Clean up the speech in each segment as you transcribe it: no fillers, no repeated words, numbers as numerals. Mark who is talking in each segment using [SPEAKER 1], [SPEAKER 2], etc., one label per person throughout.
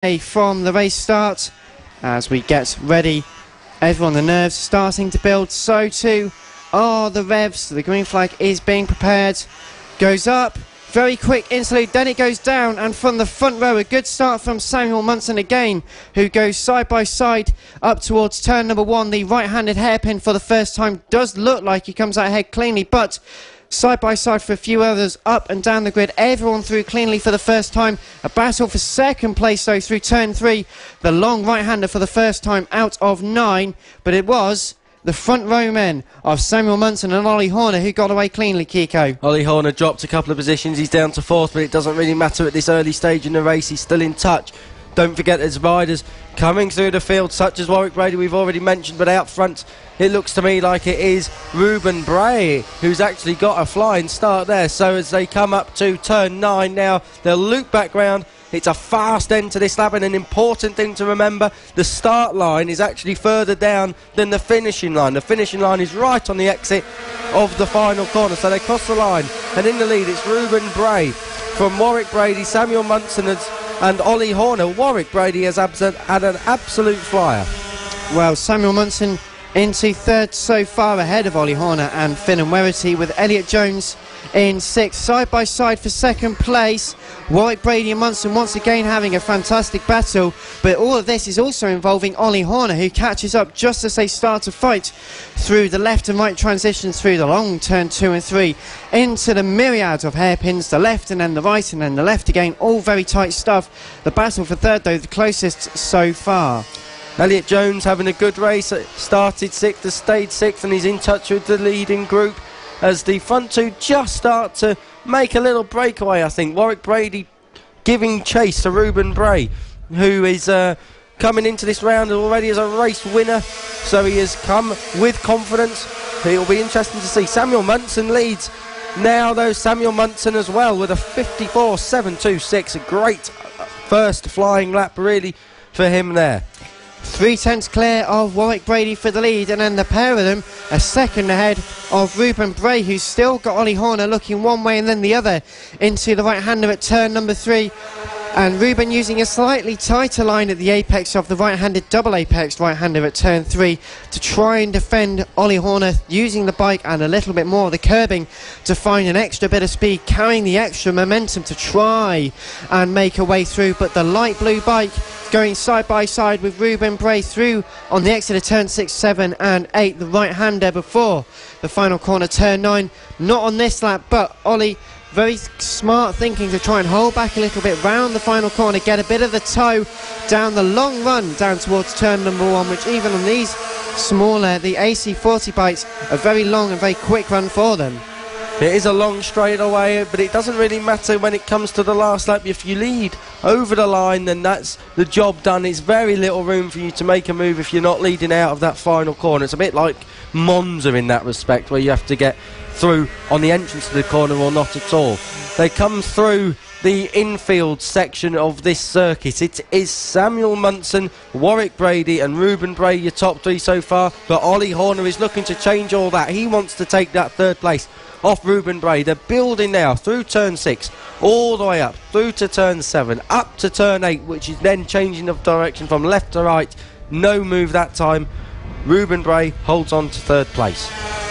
[SPEAKER 1] from the race start as we get ready. Everyone, the nerves starting to build, so too are the revs. The green flag is being prepared, goes up, very quick interlude, then it goes down, and from the front row a good start from Samuel Munson again, who goes side by side up towards turn number 1. The right-handed hairpin for the first time does look like he comes out ahead cleanly, but side by side for a few others up and down the grid, everyone through cleanly for the first time. A battle for second place though through turn 3, the long right-hander for the first time out of 9, but it was the front row men of Samuel Munson and Ollie Horner who got away cleanly, Kiko.
[SPEAKER 2] Ollie Horner dropped a couple of positions, he's down to 4th, but it doesn't really matter at this early stage in the race, he's still in touch. Don't forget there's riders coming through the field such as Warwick Brady, we've already mentioned, but out front it looks to me like it is Ruben Bray who's actually got a flying start there. So as they come up to turn 9 now, they'll loop back round. It's a fast end to this lap, and an important thing to remember, the start line is actually further down than the finishing line. The finishing line is right on the exit of the final corner, so they cross the line, and in the lead it's Ruben Bray from Warwick Brady, Samuel Munson and Ollie Horner. Warwick Brady has had an absolute flyer.
[SPEAKER 1] Well, Samuel Munson into 3rd so far, ahead of Ollie Horner and Finn and Werrity, with Elliot Jones in 6th, side by side for second place. Warwick Brady and Munson once again having a fantastic battle, but all of this is also involving Ollie Horner, who catches up just as they start to fight through the left and right transitions through the long turn 2 and 3 into the myriad of hairpins, the left and then the right and then the left again, all very tight stuff. The battle for 3rd though, the closest so far.
[SPEAKER 2] Elliot Jones having a good race, started 6th, has stayed 6th, and he's in touch with the leading group as the front two just start to make a little breakaway, I think. Warwick Brady giving chase to Ruben Bray, who is coming into this round already as a race winner, so he has come with confidence. It'll be interesting to see. Samuel Munson leads now though, Samuel Munson as well with a 54.726, a great first flying lap really for him there.
[SPEAKER 1] 3/10 clear of Warwick Brady for the lead, and then the pair of them a second ahead of Ruben Bray, who's still got Ollie Horner looking one way and then the other into the right-hander at turn number 3. And Ruben using a slightly tighter line at the apex of the right-handed double apex right-hander at turn 3 to try and defend Ollie Horner, using the bike and a little bit more of the curbing to find an extra bit of speed, carrying the extra momentum to try and make a way through. But the light blue bike going side by side with Ruben Bray through on the exit of turn 6, 7 and 8, the right-hander before the final corner, turn 9. Not on this lap, but Ollie very smart thinking to try and hold back a little bit round the final corner, get a bit of the toe down the long run down towards turn number 1, which even on these smaller, the AC40 bikes, a very long and very quick run for them.
[SPEAKER 2] It is a long straightaway, but it doesn't really matter when it comes to the last lap. If you lead over the line, then that's the job done. It's very little room for you to make a move if you're not leading out of that final corner. It's a bit like Monza in that respect, where you have to get through on the entrance to the corner or not at all. They come through the infield section of this circuit. It is Samuel Munson, Warwick Brady and Ruben Bray, your top 3 so far, but Ollie Horner is looking to change all that. He wants to take that 3rd place off Ruben Bray. They're building now through turn 6 all the way up through to turn 7 up to turn 8, which is then changing of direction from left to right. No move that time. Ruben Bray holds on to 3rd place.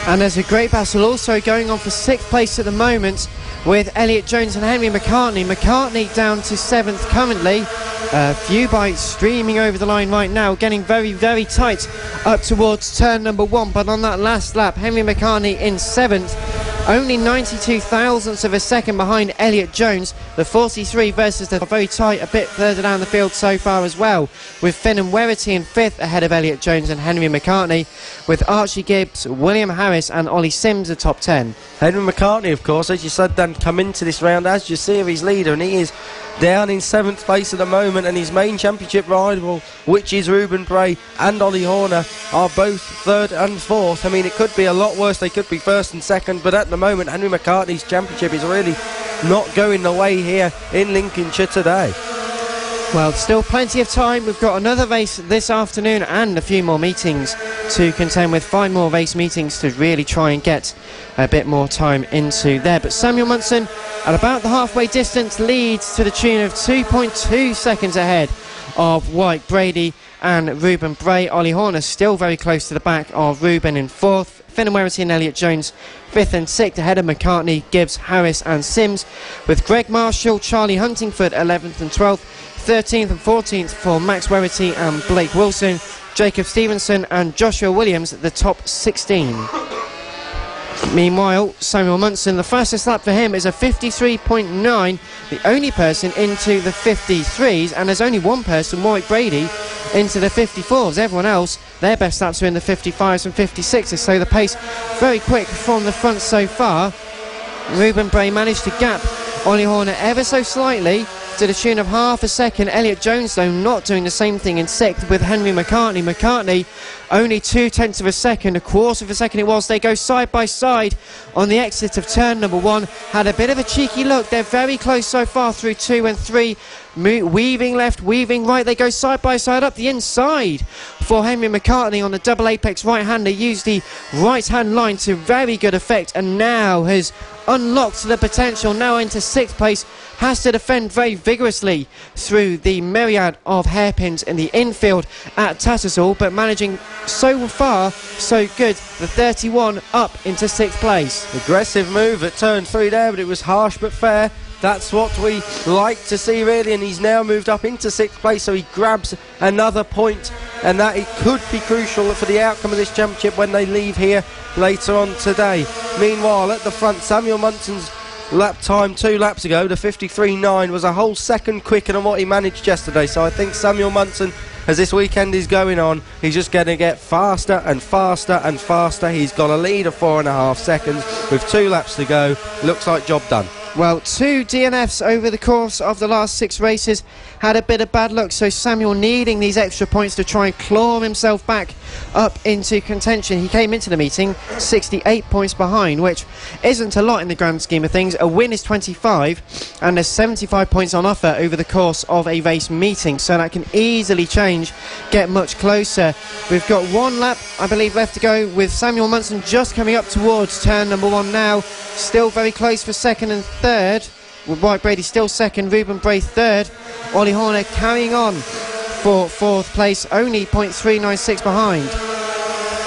[SPEAKER 1] And there's a great battle also going on for 6th place at the moment with Elliot Jones and Henry McCartney. McCartney down to 7th currently. A few bikes streaming over the line right now, getting very, very tight up towards turn number 1. But on that last lap, Henry McCartney in 7th, only 92 thousandths of a second behind Elliot Jones. The 43 versus the very tight a bit further down the field so far as well, with Finn and Werrity in 5th ahead of Elliot Jones and Henry McCartney, with Archie Gibbs, William Harris and Ollie Sims the top 10.
[SPEAKER 2] Henry McCartney, of course, as you said, then come into this round as your series leader, and he is down in 7th place at the moment, and his main championship rival, which is Ruben Bray and Ollie Horner, are both 3rd and 4th. I mean, it could be a lot worse. They could be 1st and 2nd, but at the moment Henry McCartney's championship is really not going the way here in Lincolnshire today.
[SPEAKER 1] Well, still plenty of time. We've got another race this afternoon and a few more meetings to contend with. 5 more race meetings to really try and get a bit more time into there. But Samuel Munson at about the halfway distance leads to the tune of 2.2 seconds ahead of Warwick Brady and Ruben Bray. Ollie Horner still very close to the back of Ruben in 4th. Finn and Werity and Elliot Jones 5th and 6th, ahead of McCartney, Gibbs, Harris and Sims, with Greg Marshall, Charlie Huntingford 11th and 12th, 13th and 14th for Max Werity and Blake Wilson, Jacob Stevenson and Joshua Williams the top 16. Meanwhile, Samuel Munson, the fastest lap for him is a 53.9, the only person into the 53s, and there's only one person, Warwick Brady, into the 54s. Everyone else, their best laps are in the 55s and 56s, so the pace very quick from the front so far. Ruben Bray managed to gap Ollie Horner ever so slightly to the tune of half a second. Elliot Jones, though, not doing the same thing in 6th with Henry McCartney. McCartney only 0.2 of a second, a quarter of a second it was. They go side by side on the exit of turn number 1. Had a bit of a cheeky look. They're very close so far through 2 and 3. Weaving left, weaving right. They go side by side up the inside for Henry McCartney on the double apex right-hander. Used the right-hand line to very good effect and now has unlocked the potential. Now into 6th place. Has to defend very vigorously through the myriad of hairpins in the infield at Tattershall, but managing so far so good. The 31 up into 6th place.
[SPEAKER 2] Aggressive move at turn 3 there, but it was harsh but fair. That's what we like to see, really, and he's now moved up into 6th place, so he grabs another point, and that it could be crucial for the outcome of this championship when they leave here later on today. Meanwhile, at the front, Samuel Munson's lap time 2 laps ago, the 53.9, was a whole second quicker than what he managed yesterday, so I think Samuel Munson, as this weekend is going on, he's just going to get faster and faster and faster. He's got a lead of 4.5 seconds with 2 laps to go. Looks like job done.
[SPEAKER 1] Well, 2 DNFs over the course of the last 6 races. Had a bit of bad luck, so Samuel needing these extra points to try and claw himself back up into contention. He came into the meeting 68 points behind, which isn't a lot in the grand scheme of things. A win is 25, and there's 75 points on offer over the course of a race meeting, so that can easily change, get much closer. We've got 1 lap, I believe, left to go, with Samuel Munson just coming up towards turn number 1 now. Still very close for 2nd and 3rd, with Warwick Brady still 2nd, Ruben Bray 3rd. Ollie Horner carrying on for 4th place, only 0.396 behind.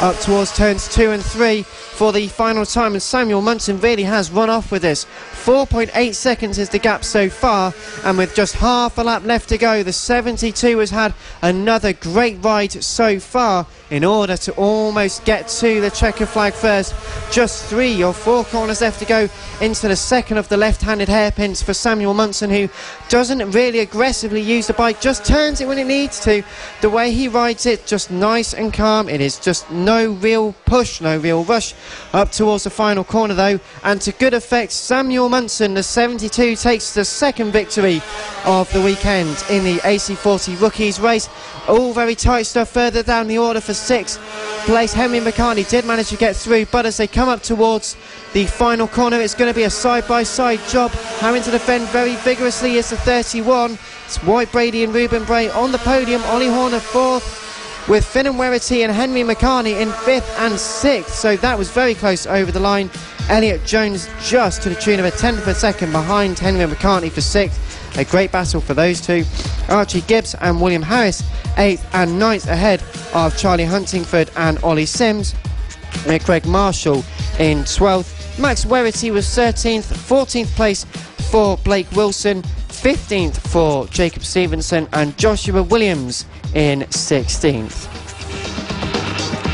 [SPEAKER 1] Up towards turns 2 and 3 for the final time, and Samuel Munson really has run off with this. 4.8 seconds is the gap so far, and with just half a lap left to go, the 72 has had another great ride so far in order to almost get to the checker flag first. Just 3 or 4 corners left to go into the second of the left-handed hairpins for Samuel Munson, who doesn't really aggressively use the bike, just turns it when it needs to. The way he rides it, just nice and calm. It is just no real push, no real rush up towards the final corner though, and to good effect. Samuel Munson, the 72, takes the 2nd victory of the weekend in the AC40 Rookies race. All very tight stuff further down the order. For 6th place, Henry McCartney did manage to get through, but as they come up towards the final corner, it's going to be a side-by-side job. Having to defend very vigorously is the 31. It's Warwick Brady and Ruben Bray on the podium. Ollie Horner 4th, with Finn and Werity and Henry McCartney in 5th and 6th, so that was very close over the line. Elliot Jones just to the tune of a 10th of a second behind Henry McCartney for 6th. A great battle for those two. Archie Gibbs and William Harris 8th and 9th, ahead of Charlie Huntingford and Ollie Sims. Craig Marshall in 12th. Max Werity was 13th, 14th place for Blake Wilson, 15th for Jacob Stevenson, and Joshua Williams in 16th.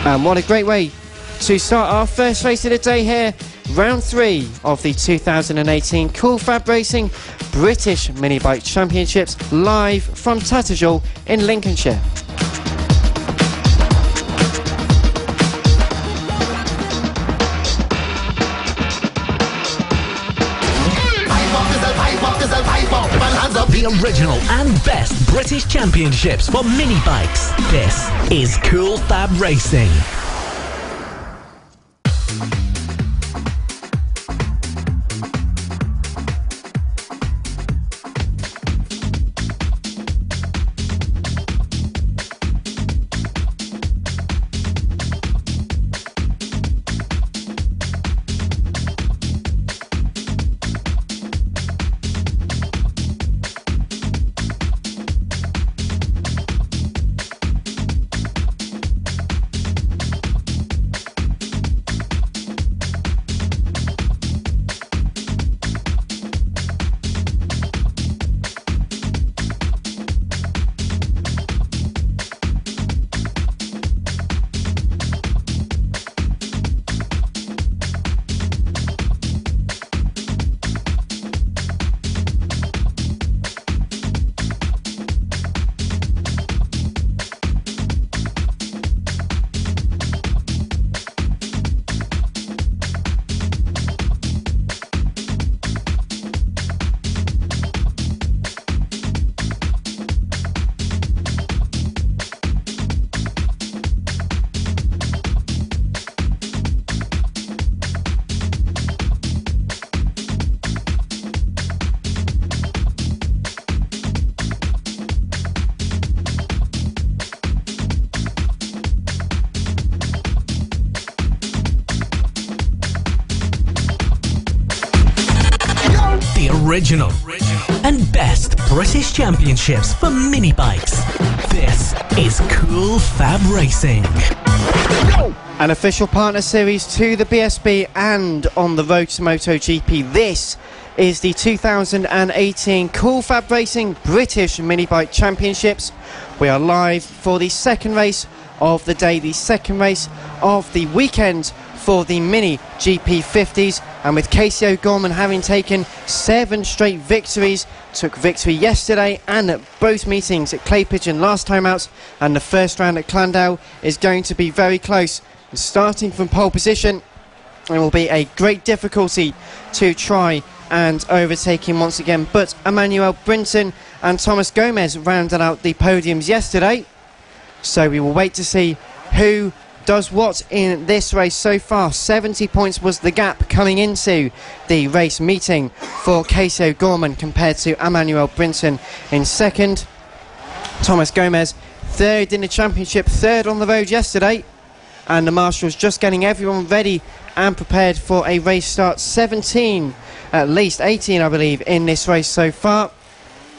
[SPEAKER 1] And what a great way to start our first race of the day here. Round 3 of the 2018 Cool FAB-Racing British Mini Bike Championships, live from Tattershall in Lincolnshire.
[SPEAKER 3] The original and best British championships for mini bikes. This is Cool FAB-Racing. Original and Best British Championships for mini bikes. This is Cool Fab Racing.
[SPEAKER 1] An official partner series to the BSB and on the road to MotoGP. This is the 2018 Cool Fab Racing British Mini Bike Championships. We are live for the second race of the day, the second race of the weekend for the Mini GP50s, and with Casey O'Gorman having taken 7 straight victories, took victory yesterday and at both meetings at Clay Pigeon last time out, and the first round at Clandale is going to be very close. And starting from pole position, it will be a great difficulty to try and overtake him once again, but Emmanuel Brinton and Thomas Gomez rounded out the podiums yesterday, so we will wait to see who does what in this race. So far 70 points was the gap coming into the race meeting for Casey O'Gorman compared to Emmanuel Brinton in second. Thomas Gomez third in the championship, third on the road yesterday, and the marshals just getting everyone ready and prepared for a race start. 17, at least 18 I believe, in this race so far.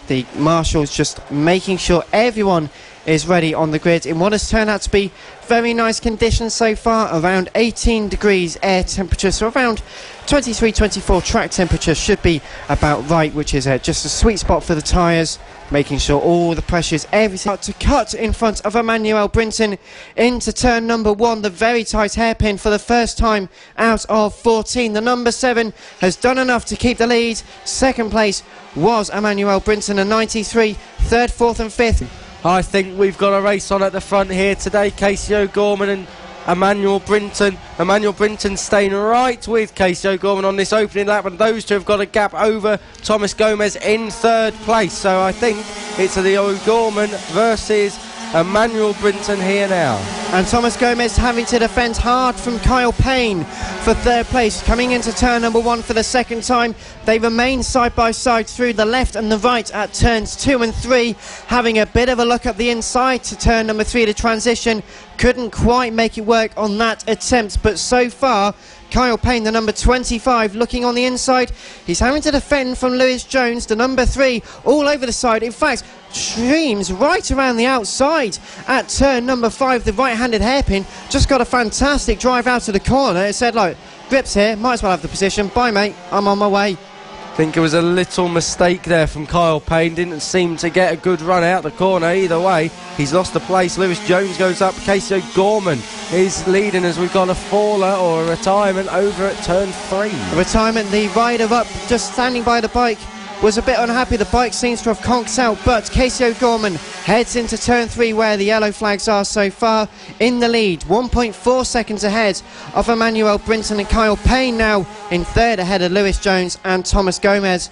[SPEAKER 1] The marshals just making sure everyone is ready on the grid in what has turned out to be very nice conditions so far. Around 18 degrees air temperature, so around 23-24 track temperature should be about right, which is just a sweet spot for the tyres, making sure all the pressures, everything to cut in front of Emmanuel Brinton into turn number 1. The very tight hairpin for the first time out of 14. The number 7 has done enough to keep the lead. Second place was Emmanuel Brinton, a 93. Third, fourth and fifth.
[SPEAKER 2] I think we've got a race on at the front here today. Casey O'Gorman and Emmanuel Brinton. Emmanuel Brinton staying right with Casey O'Gorman on this opening lap, and those two have got a gap over Thomas Gomez in third place. So I think it's the O'Gorman versus Emmanuel Brinton here now.
[SPEAKER 1] And Thomas Gomez having to defend hard from Kyle Payne for third place. Coming into turn number 1 for the second time. They remain side by side through the left and the right at turns 2 and 3. Having a bit of a look at the inside to turn number 3, the transition. Couldn't quite make it work on that attempt, but so far Kyle Payne, the number 25, looking on the inside. He's having to defend from Lewis Jones, the number 3, all over the side. In fact, streams right around the outside at turn number 5. The right-handed hairpin just got a fantastic drive out of the corner. It said, like, grips here, might as well have the position. Bye, mate, I'm on my way.
[SPEAKER 2] I think it was a little mistake there from Kyle Payne. Didn't seem to get a good run out the corner either way. He's lost the place. Lewis Jones goes up. Casey O'Gorman is leading as we've got a faller or a retirement over at turn 3.
[SPEAKER 1] Retirement, the rider up, just standing by the bike, was a bit unhappy. The bike seems to have conked out, but Casey O'Gorman heads into turn 3 where the yellow flags are so far, in the lead, 1.4 seconds ahead of Emmanuel Brinton, and Kyle Payne now in third ahead of Lewis Jones and Thomas Gomez.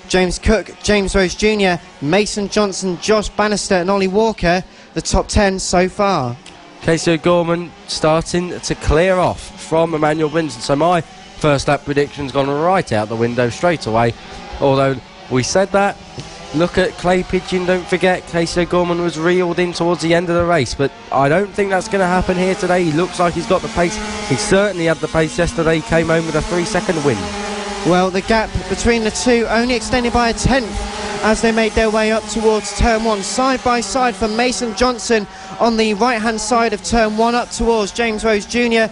[SPEAKER 1] James Cook, James Rose Jr., Mason Johnson, Josh Bannister and Ollie Walker, the top 10 so far.
[SPEAKER 2] Casey O'Gorman starting to clear off from Emmanuel Brinton, so my first lap prediction's gone right out the window straight away. Although we said that, look at Clay Pigeon, don't forget Casey O'Gorman was reeled in towards the end of the race, but I don't think that's going to happen here today. He looks like he's got the pace. He certainly had the pace yesterday. He came home with a 3-second win.
[SPEAKER 1] Well, the gap between the two only extended by a tenth as they made their way up towards turn 1. Side by side for Mason Johnson on the right hand side of turn 1 up towards James Rose Jr.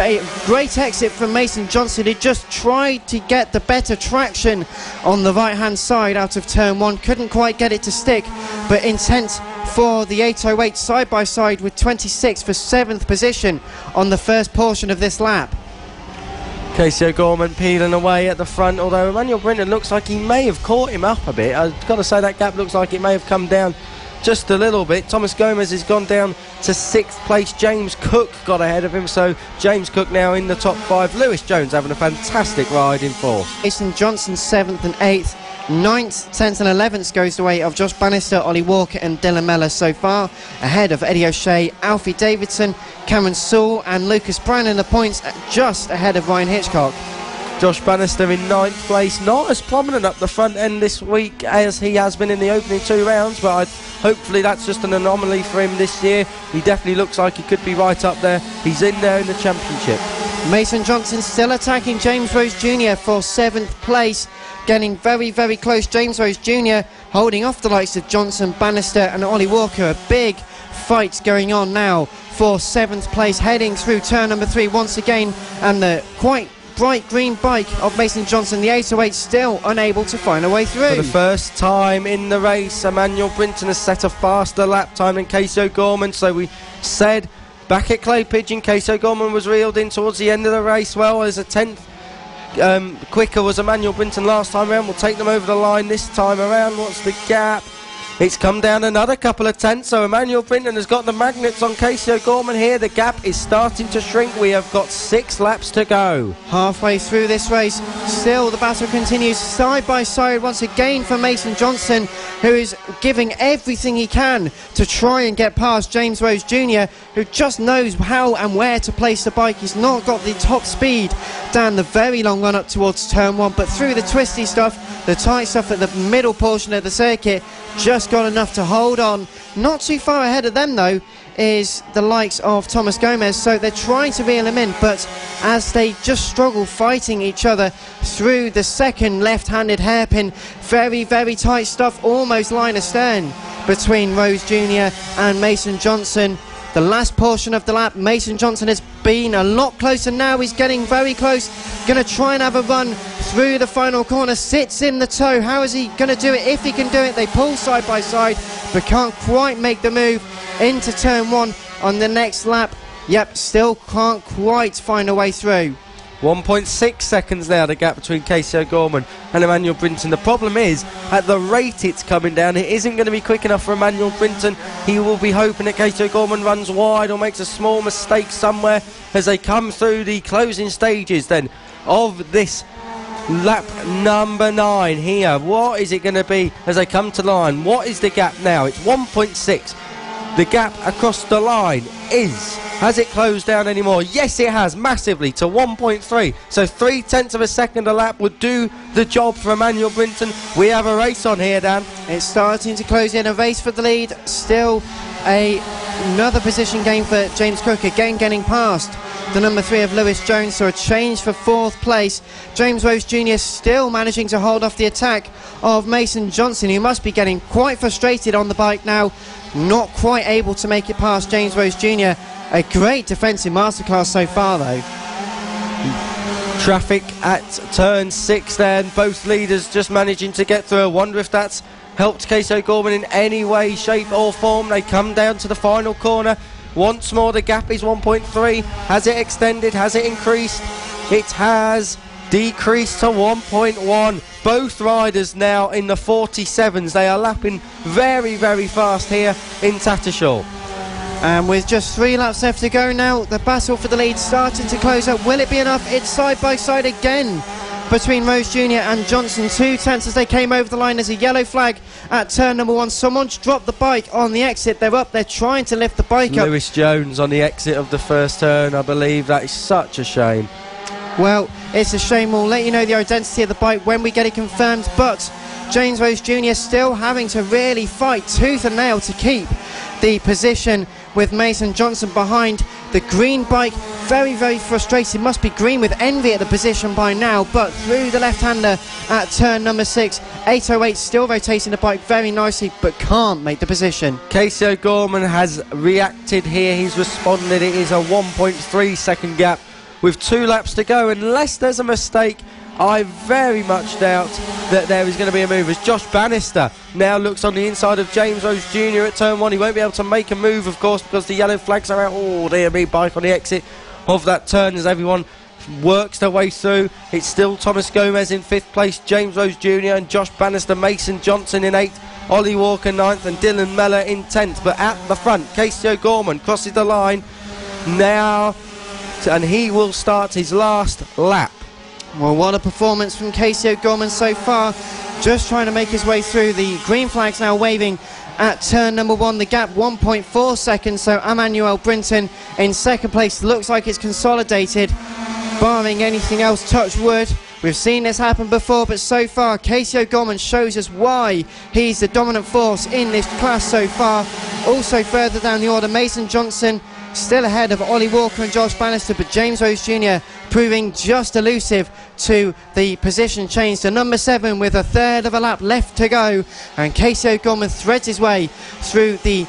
[SPEAKER 1] A great exit from Mason Johnson. He just tried to get the better traction on the right hand side out of turn 1, couldn't quite get it to stick, but intent for the 808 side by side with 26 for 7th position on the first portion of this lap.
[SPEAKER 2] Casey O'Gorman peeling away at the front, although Emmanuel Brinton looks like he may have caught him up a bit. I've got to say that gap looks like it may have come down just a little bit. Thomas Gomez has gone down to 6th place. James Cook got ahead of him, so James Cook now in the top 5. Lewis Jones having a fantastic ride in 4th.
[SPEAKER 1] Mason Johnson 7th and 8th. 9th, 10th and 11th goes the way of Josh Bannister, Ollie Walker and Dylan Mellor so far, ahead of Eddie O'Shea, Alfie Davidson, Cameron Sewell and Lucas Brown in the points, just ahead of Ryan Hitchcock.
[SPEAKER 2] Josh Bannister in 9th place, not as prominent up the front end this week as he has been in the opening 2 rounds, but hopefully that's just an anomaly for him this year. He definitely looks like he could be right up there. He's in there in the championship.
[SPEAKER 1] Mason Johnson still attacking James Rose Jr. for 7th place, getting very, very close. James Rose Jr. holding off the likes of Johnson, Bannister and Ollie Walker. A big fight going on now for 7th place, heading through turn number 3 once again, and the quite bright green bike of Mason Johnson, the 808, still unable to find a way through.
[SPEAKER 2] For the first time in the race, Emmanuel Brinton has set a faster lap time than Casey O'Gorman. So we said back at Clay Pigeon, Casey O'Gorman was reeled in towards the end of the race. Well, as a 10th quicker was Emmanuel Brinton last time around. We'll take them over the line this time around. What's the gap? It's come down another couple of tenths, so Emmanuel Brinton has got the magnets on Casey O'Gorman here. The gap is starting to shrink. We have got 6 laps to go.
[SPEAKER 1] Halfway through this race, still the battle continues side by side once again for Mason Johnson, who is giving everything he can to try and get past James Rose Jr., who just knows how and where to place the bike. He's not got the top speed down the very long run up towards turn 1, but through the twisty stuff, the tight stuff at the middle portion of the circuit, just got enough to hold on. Not too far ahead of them though is the likes of Thomas Gomez, so they're trying to reel him in, but as they just struggle fighting each other through the second left-handed hairpin, very, very tight stuff, almost line astern between Rose Jr. and Mason Johnson. The last portion of the lap, Mason Johnson has been a lot closer now. He's getting very close. Going to try and have a run through the final corner. Sits in the toe. How is he going to do it? If he can do it, they pull side by side, but can't quite make the move into turn 1 on the next lap. Yep, still can't quite find a way through.
[SPEAKER 2] 1.6 seconds now, the gap between Casey O'Gorman and Emmanuel Brinton. The problem is, at the rate it's coming down, it isn't going to be quick enough for Emmanuel Brinton. He will be hoping that Casey O'Gorman runs wide or makes a small mistake somewhere as they come through the closing stages then of this lap number 9 here. What is it going to be as they come to line? What is the gap now? It's 1.6. The gap across the line has it closed down anymore? Yes, it has, massively, to 1.3. So 0.3 of a second a lap would do the job for Emmanuel Brinton. We have a race on here, Dan.
[SPEAKER 1] It's starting to close in, a race for the lead. Still another position gain for James Cook, again getting past the number 3 of Lewis Jones, so a change for 4th place. James Rose Jr. still managing to hold off the attack of Mason Johnson, who must be getting quite frustrated on the bike now, not quite able to make it past James Rose Jr. A great defensive masterclass so far though.
[SPEAKER 2] Traffic at turn 6 then, both leaders just managing to get through. I wonder if that's helped Casey O'Gorman in any way, shape or form. They come down to the final corner. Once more the gap is 1.3. Has it extended? Has it increased? It has decreased to 1.1. Both riders now in the 47s. They are lapping very, very fast here in Tattershall.
[SPEAKER 1] And with just 3 laps left to go now, the battle for the lead starting to close up. Will it be enough? It's side by side again between Rose Jr. and Johnson. 2 tenths as they came over the line. There's a yellow flag at turn number 1. Someone's dropped the bike on the exit. They're up. They're trying to lift the bike up.
[SPEAKER 2] Lewis Jones on the exit of the first turn, I believe. That is such a shame.
[SPEAKER 1] Well, it's a shame. We'll let you know the identity of the bike when we get it confirmed, but James Rose Jr. still having to really fight tooth and nail to keep the position with Mason Johnson behind. The green bike, very, very frustrated. Must be green with envy at the position by now, but through the left-hander at turn number 6. 808 still rotating the bike very nicely, but can't make the position.
[SPEAKER 2] Casey O'Gorman has reacted here. He's responded. It is a 1.3 second gap with 2 laps to go. Unless there's a mistake, I very much doubt that there is going to be a move, as Josh Bannister now looks on the inside of James Rose Jr. at turn 1. He won't be able to make a move, of course, because the yellow flags are out. Oh, dear me, bike on the exit of that turn as everyone works their way through. It's still Thomas Gomez in 5th place, James Rose Jr. and Josh Bannister, Mason Johnson in 8th, Ollie Walker 9th and Dylan Mellor in 10th. But at the front, Casey O'Gorman crosses the line now, and he will start his last lap.
[SPEAKER 1] Well, what a performance from Casey O'Gorman so far, just trying to make his way through. The green flag's now waving at turn number 1. The gap 1.4 seconds, so Emmanuel Brinton in 2nd place. Looks like it's consolidated, barring anything else, touch wood. We've seen this happen before, but so far Casey O'Gorman shows us why he's the dominant force in this class so far. Also further down the order, Mason Johnson still ahead of Ollie Walker and Josh Bannister, but James Rose Jr. proving just elusive to the position change to number 7 with a third of a lap left to go, and Casey O'Gorman threads his way through the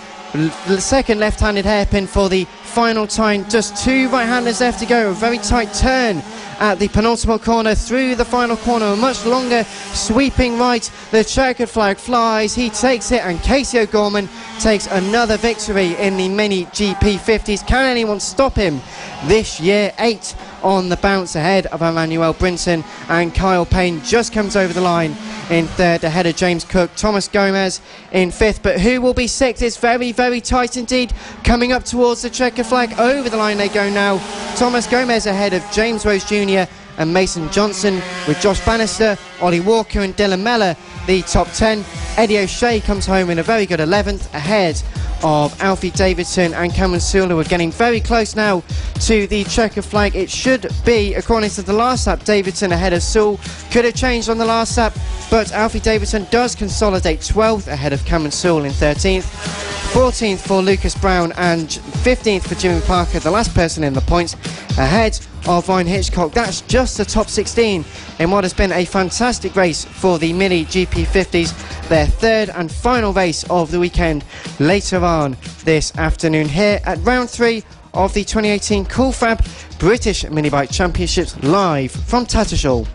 [SPEAKER 1] second left-handed hairpin for the final time. Just 2 right-handers left to go. A very tight turn at the penultimate corner through the final corner. A much longer sweeping right. The checkered flag flies. He takes it, and Casey O'Gorman takes another victory in the Mini GP50s. Can anyone stop him this year? 8 on the bounce ahead of Emmanuel Brinton, and Kyle Payne just comes over the line in third ahead of James Cook. Thomas Gomez in 5th, but who will be 6th? It's very, very tight indeed. Coming up towards the checkered flag, over the line they go now. Thomas Gomez ahead of James Rose Jr. and Mason Johnson, with Josh Bannister, Ollie Walker and Dylan Mellor the top 10. Eddie O'Shea comes home in a very good 11th ahead of Alfie Davidson and Cameron Sewell, who are getting very close now to the checkered flag. It should be, according to the last lap, Davidson ahead of Sewell. Could have changed on the last lap, but Alfie Davidson does consolidate 12th ahead of Cameron Sewell in 13th. 14th for Lucas Brown and 15th for Jimmy Parker, the last person in the points, ahead of Ryan Hitchcock. That's just the top 16 in what has been a fantastic race for the Mini GP50s. Their third and final race of the weekend later on this afternoon here at round 3 of the 2018 Cool Fab British Mini Bike Championships, live from Tattershall.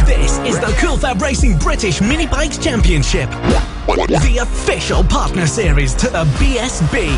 [SPEAKER 3] This is the Cool Fab Racing British Mini Bikes Championship, the official partner series to the BSB.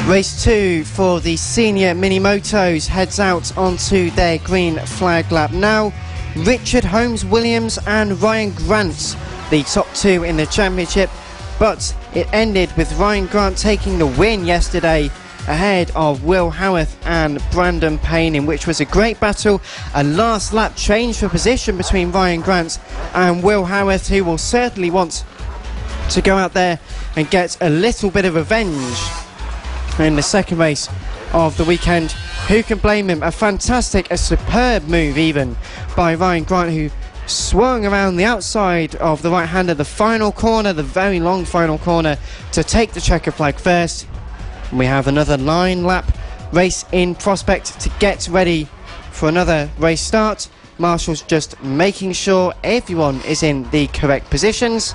[SPEAKER 1] Race 2 for the senior mini motos heads out onto their green flag lap now. Richard Holmes Williams and Ryan Grant, the top 2 in the championship, but it ended with Ryan Grant taking the win yesterday ahead of Will Howarth and Brandon Payne, in which was a great battle. A last lap change for position between Ryan Grant and Will Howarth, who will certainly want to go out there and get a little bit of revenge in the second race of the weekend. Who can blame him? A superb move even by Ryan Grant, who swung around the outside of the right-hander, the final corner, the very long final corner, to take the checker flag first. And we have another 9-lap race in prospect to get ready for another race start. Marshall's just making sure everyone is in the correct positions.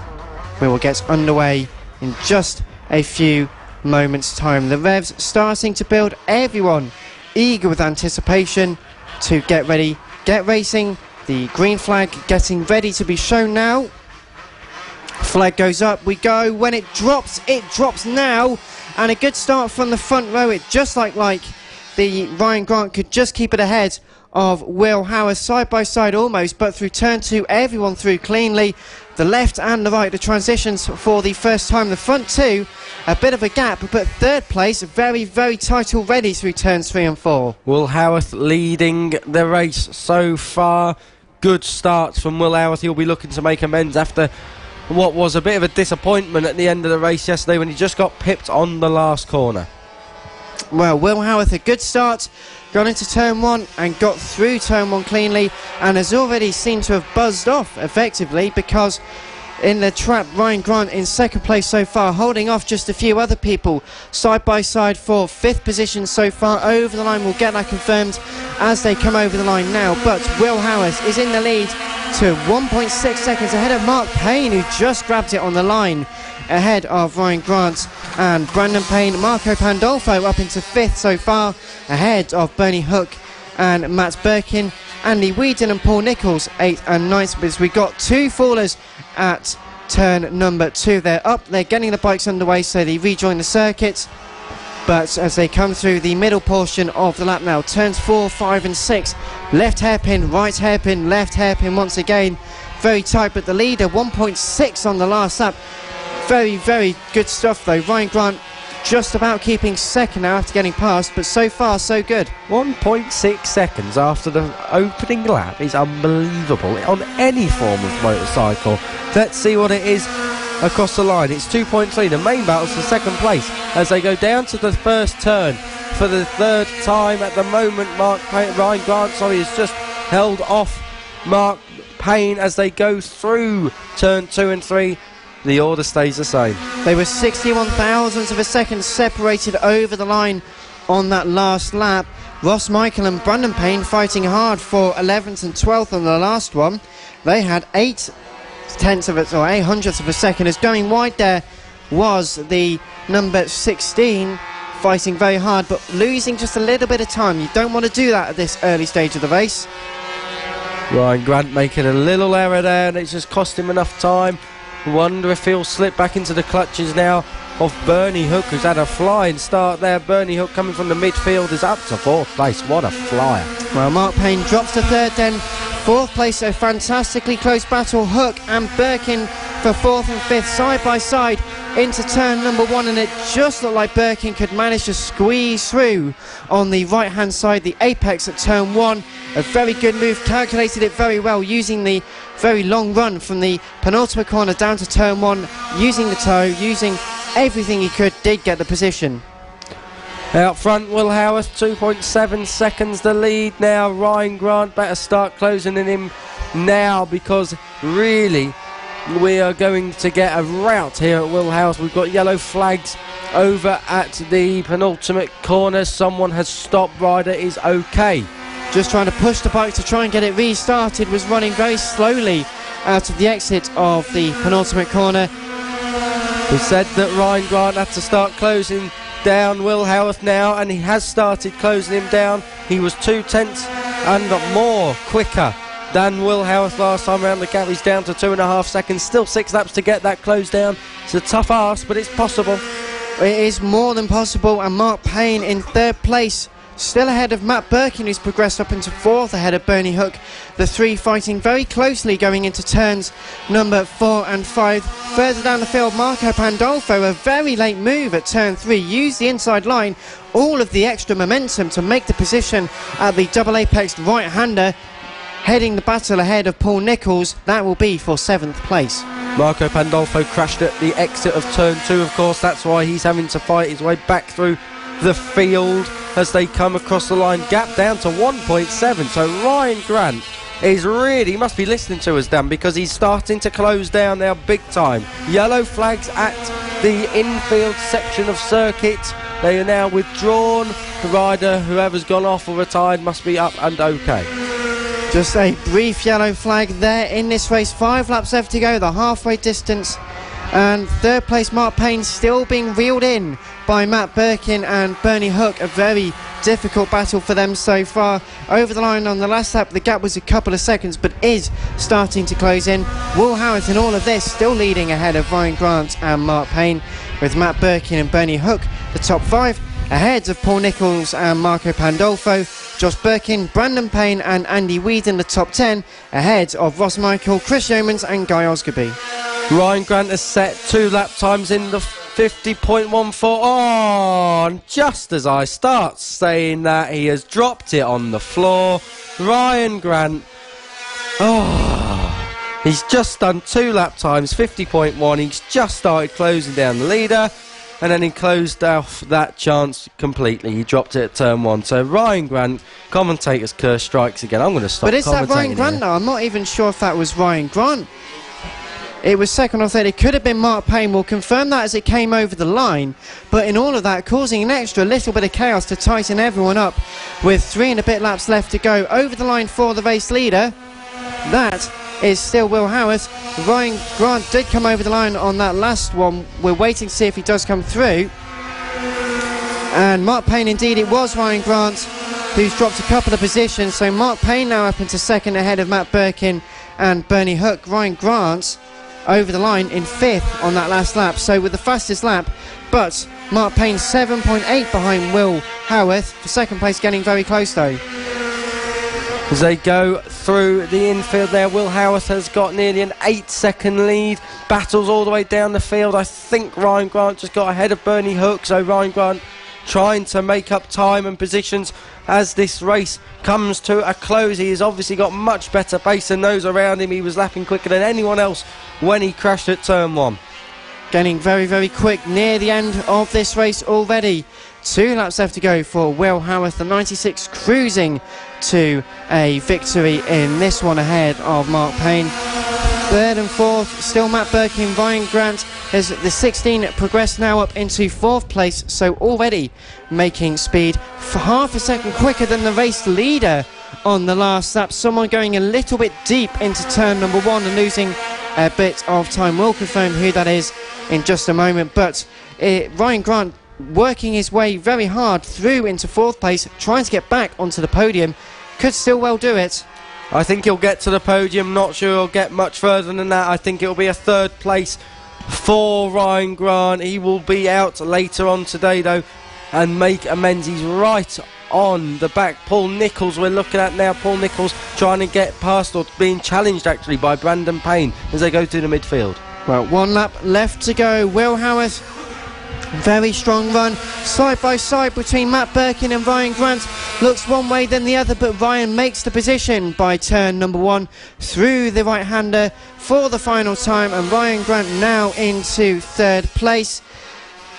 [SPEAKER 1] We will get underway in just a few moments time. The revs starting to build, everyone eager with anticipation to get ready, get racing. The green flag getting ready to be shown now. Flag goes up, we go. When it drops now, and a good start from the front row. It just like the Ryan Grant could just keep it ahead of Will Howard, side by side almost, but through turn 2 everyone through cleanly. The left and the right, the transitions for the first time. The front 2, a bit of a gap, but third place very, very tight already through turns 3 and 4.
[SPEAKER 2] Will Howarth leading the race so far. Good starts from Will Howarth. He'll be looking to make amends after what was a bit of a disappointment at the end of the race yesterday when he just got pipped on the last corner.
[SPEAKER 1] Well, Will Howarth, a good start, got into turn 1 and got through turn 1 cleanly, and has already seemed to have buzzed off effectively, because in the trap, Ryan Grant in second place so far, holding off just a few other people side by side for 5th position so far. Over the line, we'll get that confirmed as they come over the line now, but Will Howarth is in the lead to 1.6 seconds ahead of Mark Payne, who just grabbed it on the line ahead of Ryan Grant and Brandon Payne. Marco Pandolfo up into 5th so far, ahead of Bernie Hook and Matt Birkin. Andy Whedon and Paul Nichols 8th and 9th, because we got 2 fallers at turn number 2. They're up, they're getting the bikes underway, so they rejoin the circuit. But as they come through the middle portion of the lap now, turns 4, 5 and 6, left hairpin, right hairpin, left hairpin once again. Very tight, but the leader 1.6 on the last lap. Very, very good stuff though. Ryan Grant just about keeping second now after getting past, but so far so good.
[SPEAKER 2] 1.6 seconds after the opening lap is unbelievable on any form of motorcycle. Let's see what it is across the line. It's 2.3. The main battle's for second place as they go down to the first turn for the 3rd time at the moment. Ryan Grant has just held off Mark Payne as they go through turn 2 and 3. The order stays the same.
[SPEAKER 1] They were 61 thousandths of a second separated over the line on that last lap. Ross Michael and Brandon Payne fighting hard for 11th and 12th on the last one. They had 8 hundredths of a second. As going wide there was the number 16, fighting very hard but losing just a little bit of time. You don't want to do that at this early stage of the race.
[SPEAKER 2] Ryan Grant making a little error there, and it's just cost him enough time. Wonder if he'll slip back into the clutches now of Bernie Hook, who's had a flying start there. Bernie Hook coming from the midfield is up to 4th place. What a flyer.
[SPEAKER 1] Well, Mark Payne drops to 3rd then. 4th place, a fantastically close battle. Hook and Birkin for 4th and 5th side by side into turn number 1, and it just looked like Birkin could manage to squeeze through on the right hand side, the apex at turn 1. A very good move, calculated it very well, using the very long run from the penultimate corner down to turn 1, using the toe, using everything he could, did get the position.
[SPEAKER 2] Out front, Will Howarth, 2.7 seconds the lead now. Ryan Grant better start closing in him now, because really we are going to get a rout here at Will Howarth. We've got yellow flags over at the penultimate corner. Someone has stopped. Rider is okay.
[SPEAKER 1] Just trying to push the bike to try and get it restarted, was running very slowly out of the exit of the penultimate corner.
[SPEAKER 2] We said that Ryan Grant had to start closing down Will Howarth now, and he has started closing him down. He was 2/10 and more quicker than Will Howarth last time around the gap. He's down to 2.5 seconds. Still 6 laps to get that closed down. It's a tough ask, but it's possible.
[SPEAKER 1] It is more than possible, and Mark Payne in 3rd place, still ahead of Matt Birkin, who's progressed up into 4th, ahead of Bernie Hook. The 3 fighting very closely going into turns number 4 and 5. Further down the field, Marco Pandolfo, a very late move at turn 3, used the inside line, all of the extra momentum to make the position at the double apex right-hander, heading the battle ahead of Paul Nichols. That will be for 7th place.
[SPEAKER 2] Marco Pandolfo crashed at the exit of turn 2, of course. That's why he's having to fight his way back through the field as they come across the line. Gap down to 1.7. So Ryan Grant is really, must be listening to us, Dan, because he's starting to close down now big time. Yellow flags at the infield section of circuit. They are now withdrawn. The rider, whoever's gone off or retired, must be up and okay.
[SPEAKER 1] Just a brief yellow flag there in this race. 5 laps left to go, the halfway distance. And 3rd place, Mark Payne, still being reeled in by Matt Birkin and Bernie Hook. A very difficult battle for them so far. Over the line on the last lap, the gap was a couple of seconds, but is starting to close in. Will Howarth in all of this still leading ahead of Ryan Grant and Mark Payne, with Matt Birkin and Bernie Hook the top 5, ahead of Paul Nichols and Marco Pandolfo. Josh Birkin, Brandon Payne and Andy Whedon the top 10, ahead of Ross Michael, Chris Yeomans and Guy Osgerby.
[SPEAKER 2] Ryan Grant has set 2 lap times in the 50.14. Oh, and just as I start saying that, he has dropped it on the floor. Ryan Grant, he's just done 2 lap times, 50.1. He's just started closing down the leader, and then he closed off that chance completely. He dropped it at turn 1. So Ryan Grant, commentator's curse strikes again. I'm going to stop commentating.
[SPEAKER 1] But is that Ryan Grant now? I'm not even sure if that was Ryan Grant. It was 2nd or 3rd. It could have been Mark Payne. We'll confirm that as it came over the line. But in all of that, causing an extra little bit of chaos to tighten everyone up, with 3 and a bit laps left to go. Over the line for the race leader. That is still Will Howarth. Ryan Grant did come over the line on that last one. We're waiting to see if he does come through. And Mark Payne, indeed, it was Ryan Grant who's dropped a couple of positions. So Mark Payne now up into second ahead of Matt Birkin and Bernie Hook. Ryan Grant over the line in 5th on that last lap, so with the fastest lap. But Mark Payne 7.8 behind Will Howarth for second place, getting very close though.
[SPEAKER 2] As they go through the infield there, Will Howarth has got nearly an 8-second lead. Battles all the way down the field. I think Ryan Grant just got ahead of Bernie Hook, so Ryan Grant trying to make up time and positions as this race comes to a close. He has obviously got much better pace than those around him. He was lapping quicker than anyone else when he crashed at turn 1.
[SPEAKER 1] Getting very, very quick near the end of this race already. 2 laps left to go for Will Howarth, the 96 cruising to a victory in this one ahead of Mark Payne. 3rd and 4th, still Matt Birkin. Ryan Grant as the 16 progressed now up into 4th place, so already making speed for half a second quicker than the race leader on the last lap. Someone going a little bit deep into turn number 1 and losing a bit of time. We'll confirm who that is in just a moment, but Ryan Grant working his way very hard through into 4th place, trying to get back onto the podium. Could still well do it.
[SPEAKER 2] I think he'll get to the podium. Not sure he'll get much further than that. I think it'll be a 3rd place for Ryan Grant. He will be out later on today though and make amends. He's right on the back. Paul Nicholls we're looking at now. Paul Nicholls trying to get past, or being challenged actually, by Brandon Payne as they go through the midfield.
[SPEAKER 1] Well, 1 lap left to go. Will Howarth, very strong run, side by side between Matt Birkin and Ryan Grant. Looks one way then the other, but Ryan makes the position by turn number 1 through the right-hander for the final time, and Ryan Grant now into 3rd place.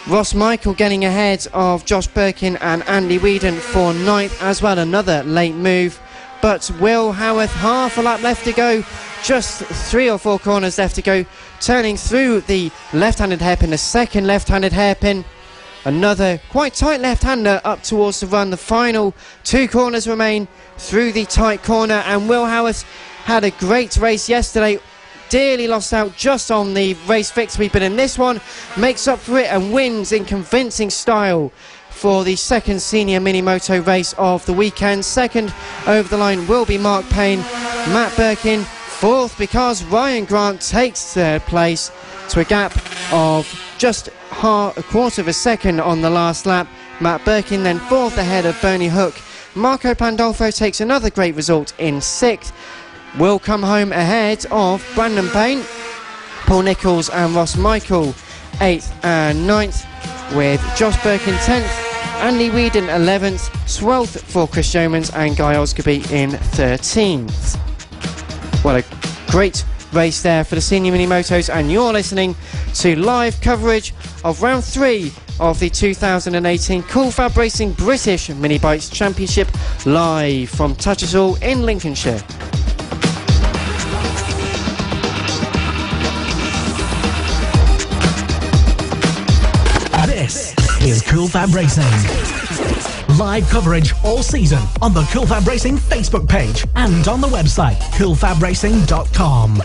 [SPEAKER 1] Ross Michael getting ahead of Josh Birkin and Andy Whedon for 9th as well, another late move. But Will Howarth, half a lap left to go, just 3 or 4 corners left to go, turning through the left-handed hairpin, the second left-handed hairpin. Another quite tight left-hander up towards the run. The final 2 corners remain through the tight corner, and Will Howarth had a great race yesterday. Dearly lost out just on the race victory, but in this one makes up for it and wins in convincing style for the 2nd senior mini-moto race of the weekend. 2nd over the line will be Mark Payne. Matt Birkin 4th because Ryan Grant takes 3rd place to a gap of just a quarter of a second on the last lap. Matt Birkin then 4th ahead of Bernie Hook. Marco Pandolfo takes another great result in 6th. Will come home ahead of Brandon Payne, Paul Nicholls and Ross Michael 8th and 9th, with Josh Birkin 10th, Andy Whedon 11th, 12th for Chris Yeomans and Guy Osgoby in 13th. Well, a great race there for the senior mini motos, and you're listening to live coverage of round 3 of the 2018 Cool Fab Racing British Mini Bikes Championship, live from Tattershall in Lincolnshire.
[SPEAKER 3] This is Cool Fab Racing. Live coverage all season on the Cool Fab Racing Facebook page and on the website coolfabracing.com.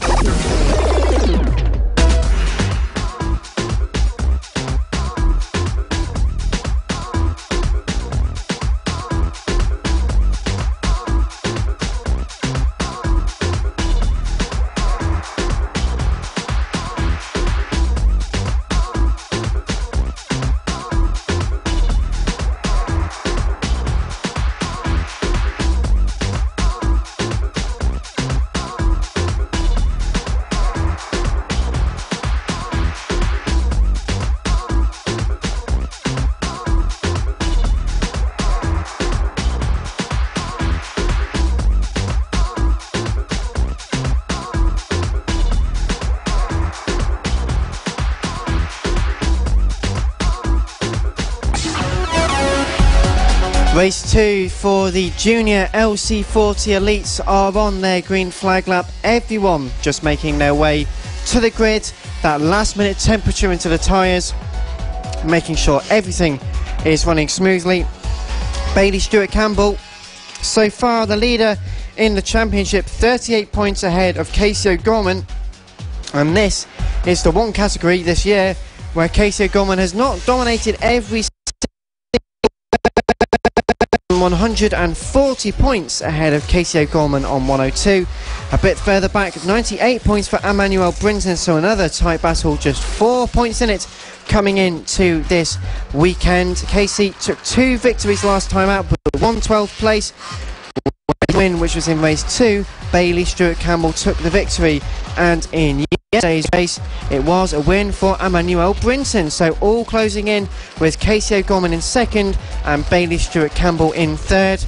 [SPEAKER 1] Race 2 for the Junior LC40 Elites are on their green flag lap. Everyone just making their way to the grid. That last minute temperature into the tyres, making sure everything is running smoothly. Bailey Stewart Campbell, so far the leader in the championship, 38 points ahead of Casey O'Gorman. And this is the one category this year where Casey O'Gorman has not dominated every 140 points ahead of Casey O'Gorman on 102. A bit further back, 98 points for Emmanuel Brinton, so another tight battle, just 4 points in it coming into this weekend. Casey took 2 victories last time out, but won 12th place. Win, which was in race 2, Bailey Stewart Campbell took the victory, and in yesterday's race it was a win for Emmanuel Brinton. So all closing in with Casey O'Gorman in second and Bailey Stewart Campbell in third,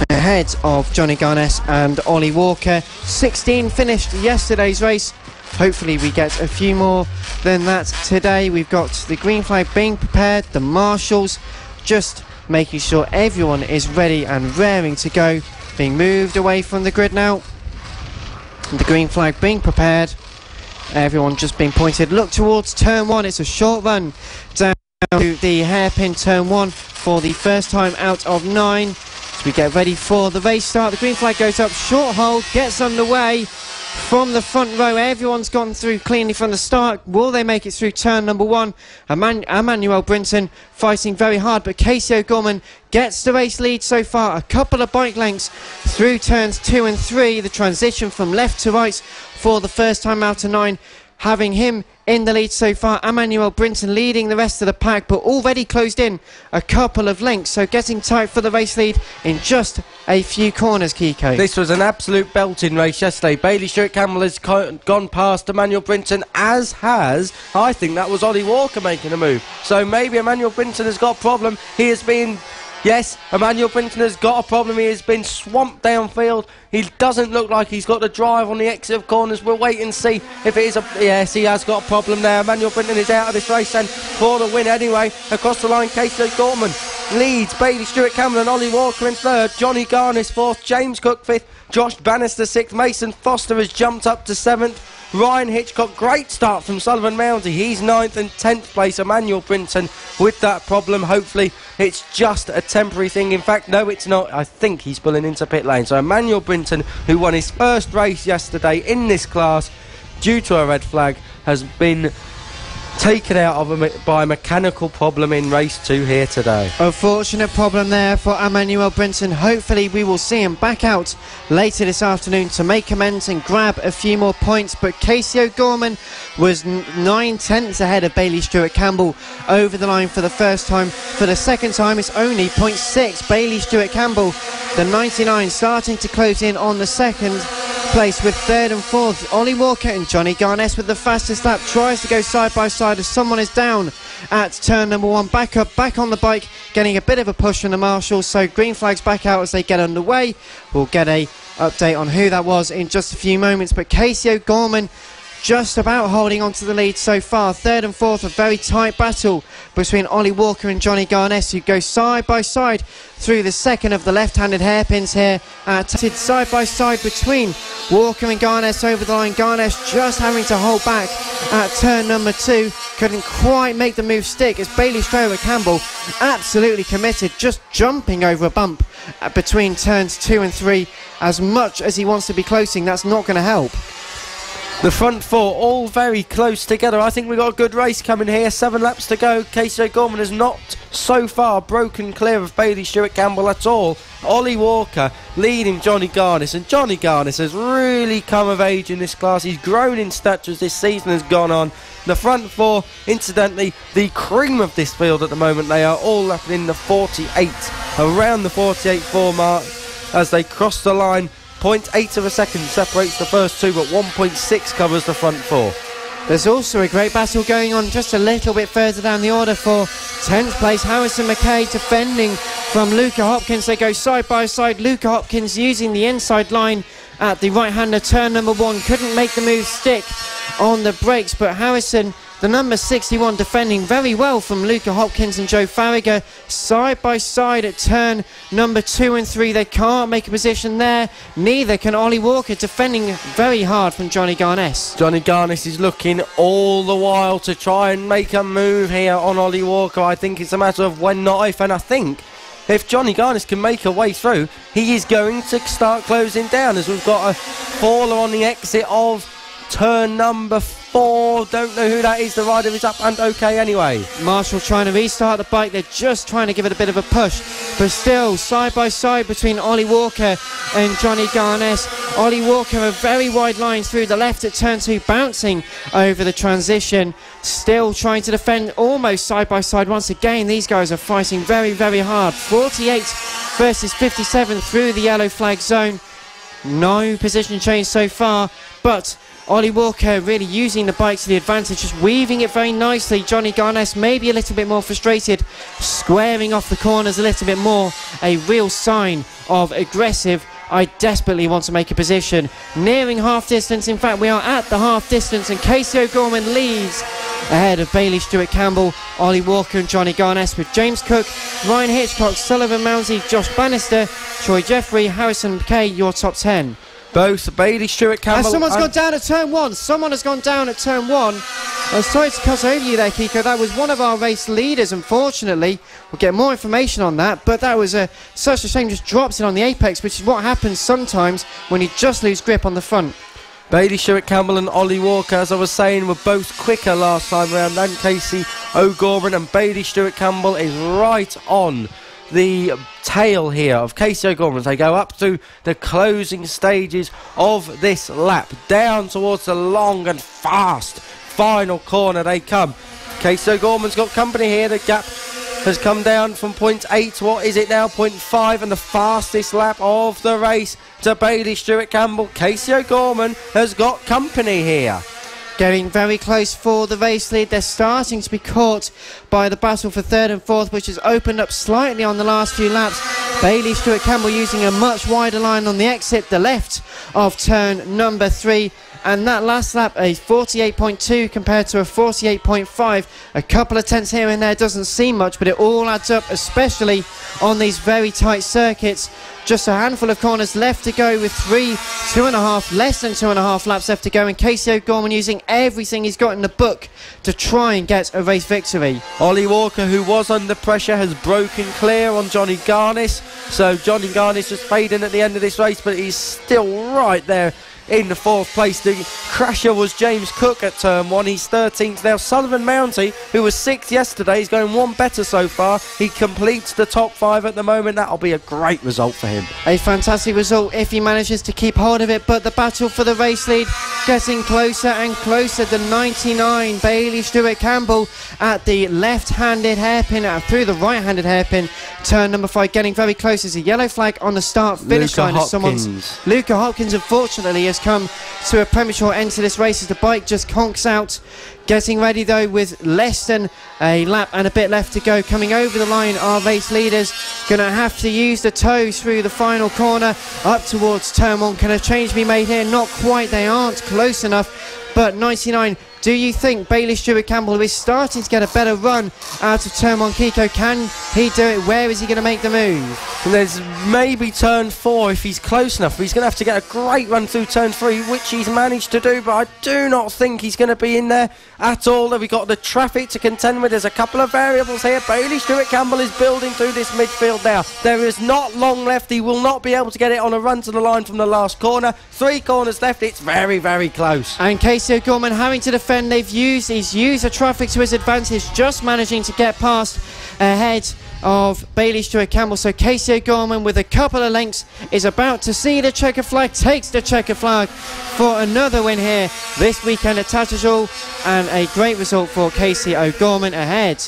[SPEAKER 1] ahead of Johnny Garness and Ollie Walker. 16 finished yesterday's race. Hopefully we get a few more than that today. We've got the green flag being prepared, the marshals just making sure everyone is ready and raring to go, being moved away from the grid now. The green flag being prepared, everyone just being pointed. Look towards turn 1, it's a short run down to the hairpin turn 1 for the first time out of 9. As we get ready for the race start, the green flag goes up, short hold, gets underway from the front row. Everyone's gone through cleanly from the start. Will they make it through turn number 1? Emmanuel Brinton fighting very hard, but Casey O'Gorman gets the race lead so far. A couple of bike lengths through turns 2 and 3. The transition from left to right for the first time out of 9, having him in the lead so far. Emmanuel Brinton leading the rest of the pack, but already closed in a couple of lengths, so getting tight for the race lead in just a few corners, Kiko.
[SPEAKER 2] This was an absolute belting race yesterday. Bailey Stewart Campbell has gone past Emmanuel Brinton, as has, I think that was Ollie Walker making a move. So maybe Emmanuel Brinton has got a problem. He has been... Yes, Emmanuel Brinton has got a problem. He has been swamped downfield. He doesn't look like he's got the drive on the exit of corners. We'll wait and see if it is a... Yes, he has got a problem now. Emmanuel Brinton is out of this race and for the win anyway. Across the line, Casey O'Gorman leads. Bailey Stewart Campbell and Ollie Walker in third. Johnny Garnis fourth. James Cook fifth. Josh Bannister sixth. Mason Foster has jumped up to seventh. Ryan Hitchcock, great start from Sullivan Mounty. He's 9th and 10th place. Emmanuel Brinton with that problem. Hopefully it's just a temporary thing. In fact, no, it's not. I think he's pulling into pit lane. So Emmanuel Brinton, who won his first race yesterday in this class due to a red flag, has been taken out of by a mechanical problem in race 2 here today.
[SPEAKER 1] Unfortunate problem there for Emmanuel Brinton. Hopefully we will see him back out later this afternoon to make amends and grab a few more points. But Casey O'Gorman was 9/10 ahead of Bailey Stewart Campbell over the line for the first time. For the second time it's only 0.6. Bailey Stewart Campbell, the 99, starting to close in on the second place with third and fourth. Ollie Walker and Johnny Garness with the fastest lap, tries to go side by side as someone is down at turn number 1. Back up, back on the bike, getting a bit of a push from the marshals. So green flags back out as they get underway. We'll get a update on who that was in just a few moments. But Casey O'Gorman just about holding on to the lead so far. Third and fourth, a very tight battle between Ollie Walker and Johnny Garness, who go side by side through the second of the left-handed hairpins here. Side by side between Walker and Garness over the line. Garness just having to hold back at turn number 2. Couldn't quite make the move stick as Bailey Stewart Campbell absolutely committed, just jumping over a bump between turns 2 and 3. As much as he wants to be closing, that's not going to help.
[SPEAKER 2] The front 4 all very close together. I think we've got a good race coming here. 7 laps to go. Casey O'Gorman has not so far broken clear of Bailey Stewart Campbell at all. Ollie Walker leading Johnny Garnis, and Johnny Garnis has really come of age in this class. He's grown in stature as this season has gone on. The front 4, incidentally, the cream of this field at the moment. They are all lapping in the 48, around the 48.4 mark as they cross the line. 0.8 of a second separates the first 2, but 1.6 covers the front 4.
[SPEAKER 1] There's also a great battle going on just a little bit further down the order for 10th place. Harrison McKay defending from Luca Hopkins. They go side by side. Luca Hopkins using the inside line at the right-hander turn number 1. Couldn't make the move stick on the brakes, but Harrison, the number 61, defending very well from Luca Hopkins and Joe Farragher. Side by side at turn number 2 and 3. They can't make a position there. Neither can Ollie Walker, defending very hard from Johnny Garness.
[SPEAKER 2] Johnny Garness is looking all the while to try and make a move here on Ollie Walker. I think it's a matter of when, not if, and I think if Johnny Garnis can make a way through, he is going to start closing down, as we've got a faller on the exit of turn number 4. Don't know who that is. The rider is up and okay anyway.
[SPEAKER 1] Marshall trying to restart the bike. They're just trying to give it a bit of a push, but still side by side between Ollie Walker and Johnny Garnes. Ollie Walker a very wide line through the left at turn 2, bouncing over the transition, still trying to defend almost side by side once again. These guys are fighting very, very hard. 48 versus 57 through the yellow flag zone. No position change so far, but Ollie Walker really using the bike to the advantage, just weaving it very nicely. Johnny Garnes maybe a little bit more frustrated, squaring off the corners a little bit more. A real sign of aggressive, I desperately want to make a position. Nearing half distance, in fact we are at the half distance, and Casey O'Gorman leads ahead of Bailey Stewart Campbell, Ollie Walker and Johnny Garnes, with James Cook, Ryan Hitchcock, Sullivan Mounsey, Josh Bannister, Troy Jeffrey, Harrison McKay, your top 10.
[SPEAKER 2] Both Bailey Stewart Campbell.
[SPEAKER 1] And someone's gone down at turn 1. Someone has gone down at turn 1. I'm sorry to cut over you there, Kiko. That was one of our race leaders, unfortunately. We'll get more information on that, but that was such a shame. Just drops it on the apex, which is what happens sometimes when you just lose grip on the front.
[SPEAKER 2] Bailey Stewart Campbell and Ollie Walker, as I was saying, were both quicker last time around than Casey O'Gorman, and Bailey Stewart Campbell is right on the tail here of Casey O'Gorman. They go up through the closing stages of this lap, down towards the long and fast final corner they come. Casey O'Gorman's got company here. The gap has come down from 0.8 to what is it now, 0.5, and the fastest lap of the race to Bailey Stewart Campbell. Casey O'Gorman has got company here.
[SPEAKER 1] Getting very close for the race lead. They're starting to be caught by the battle for 3rd and 4th, which has opened up slightly on the last few laps. Bailey Stewart Campbell using a much wider line on the exit, the left of turn number 3. And that last lap, a 48.2 compared to a 48.5. A couple of tenths here and there doesn't seem much, but it all adds up, especially on these very tight circuits. Just a handful of corners left to go with 2.5, less than 2.5 laps left to go, and Casey O'Gorman using everything he's got in the book to try and get a race victory.
[SPEAKER 2] Ollie Walker, who was under pressure, has broken clear on Johnny Garnis. So Johnny Garnis just fading at the end of this race, but he's still right there in the 4th place. The crasher was James Cook at turn 1. He's 13th now. Sullivan Mounsey, who was 6th yesterday, is going one better so far. He completes the top 5 at the moment. That'll be a great result for him.
[SPEAKER 1] A fantastic result if he manages to keep hold of it, but the battle for the race lead getting closer and closer. The 99 Bailey Stewart Campbell at the left-handed hairpin, through the right-handed hairpin. Turn number 5 getting very close. There's a yellow flag on the start-finish line. Luca Hopkins, unfortunately, has come to a premature end to this race as the bike just conks out. Getting ready though with less than a lap and a bit left to go. Coming over the line, our race leaders going to have to use the toes through the final corner up towards turn 1. Can a change be made here? Not quite, they aren't close enough. But 99, do you think Bailey Stewart Campbell, who is starting to get a better run out of turn 1, Kiko, can he do it? Where is he going to make the move?
[SPEAKER 2] And there's maybe turn 4 if he's close enough. He's going to have to get a great run through turn 3, which he's managed to do, but I do not think he's going to be in there at all. We've got the traffic to contend with. There's a couple of variables here. Bailey Stewart Campbell is building through this midfield now. There is not long left. He will not be able to get it on a run to the line from the last corner. 3 corners left. It's very, very close.
[SPEAKER 1] And Casey O'Gorman having to defend. He's used the traffic to his advantage, just managing to get past ahead of Bailey Stewart Campbell. So Casey O'Gorman, with a couple of lengths, is about to see the checker flag, takes the checker flag for another win here this weekend at Tattershall, and a great result for Casey O'Gorman ahead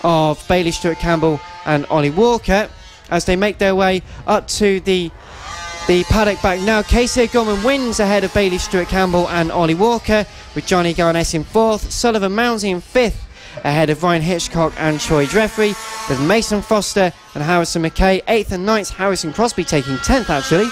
[SPEAKER 1] of Bailey Stewart Campbell and Ollie Walker as they make their way up to the paddock back. Now Casey O'Gorman wins ahead of Bailey Stewart Campbell and Ollie Walker, with Johnny Garnes in 4th, Sullivan Mounsey in 5th, ahead of Ryan Hitchcock and Troy Jeffrey, with Mason Foster and Harrison McKay 8th and 9th, Harrison Crosby taking 10th actually.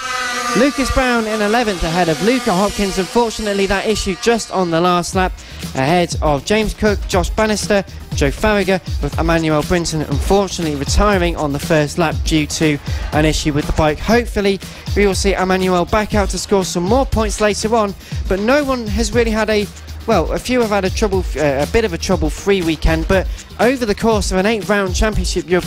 [SPEAKER 1] Lucas Brown in 11th ahead of Luca Hopkins. Unfortunately that issue just on the last lap, ahead of James Cook, Josh Bannister, Joe Farragher, with Emmanuel Brinton unfortunately retiring on the first lap due to an issue with the bike. Hopefully we will see Emmanuel back out to score some more points later on, but no one has really had a few have had a bit of a trouble-free weekend, but over the course of an 8-round championship, you're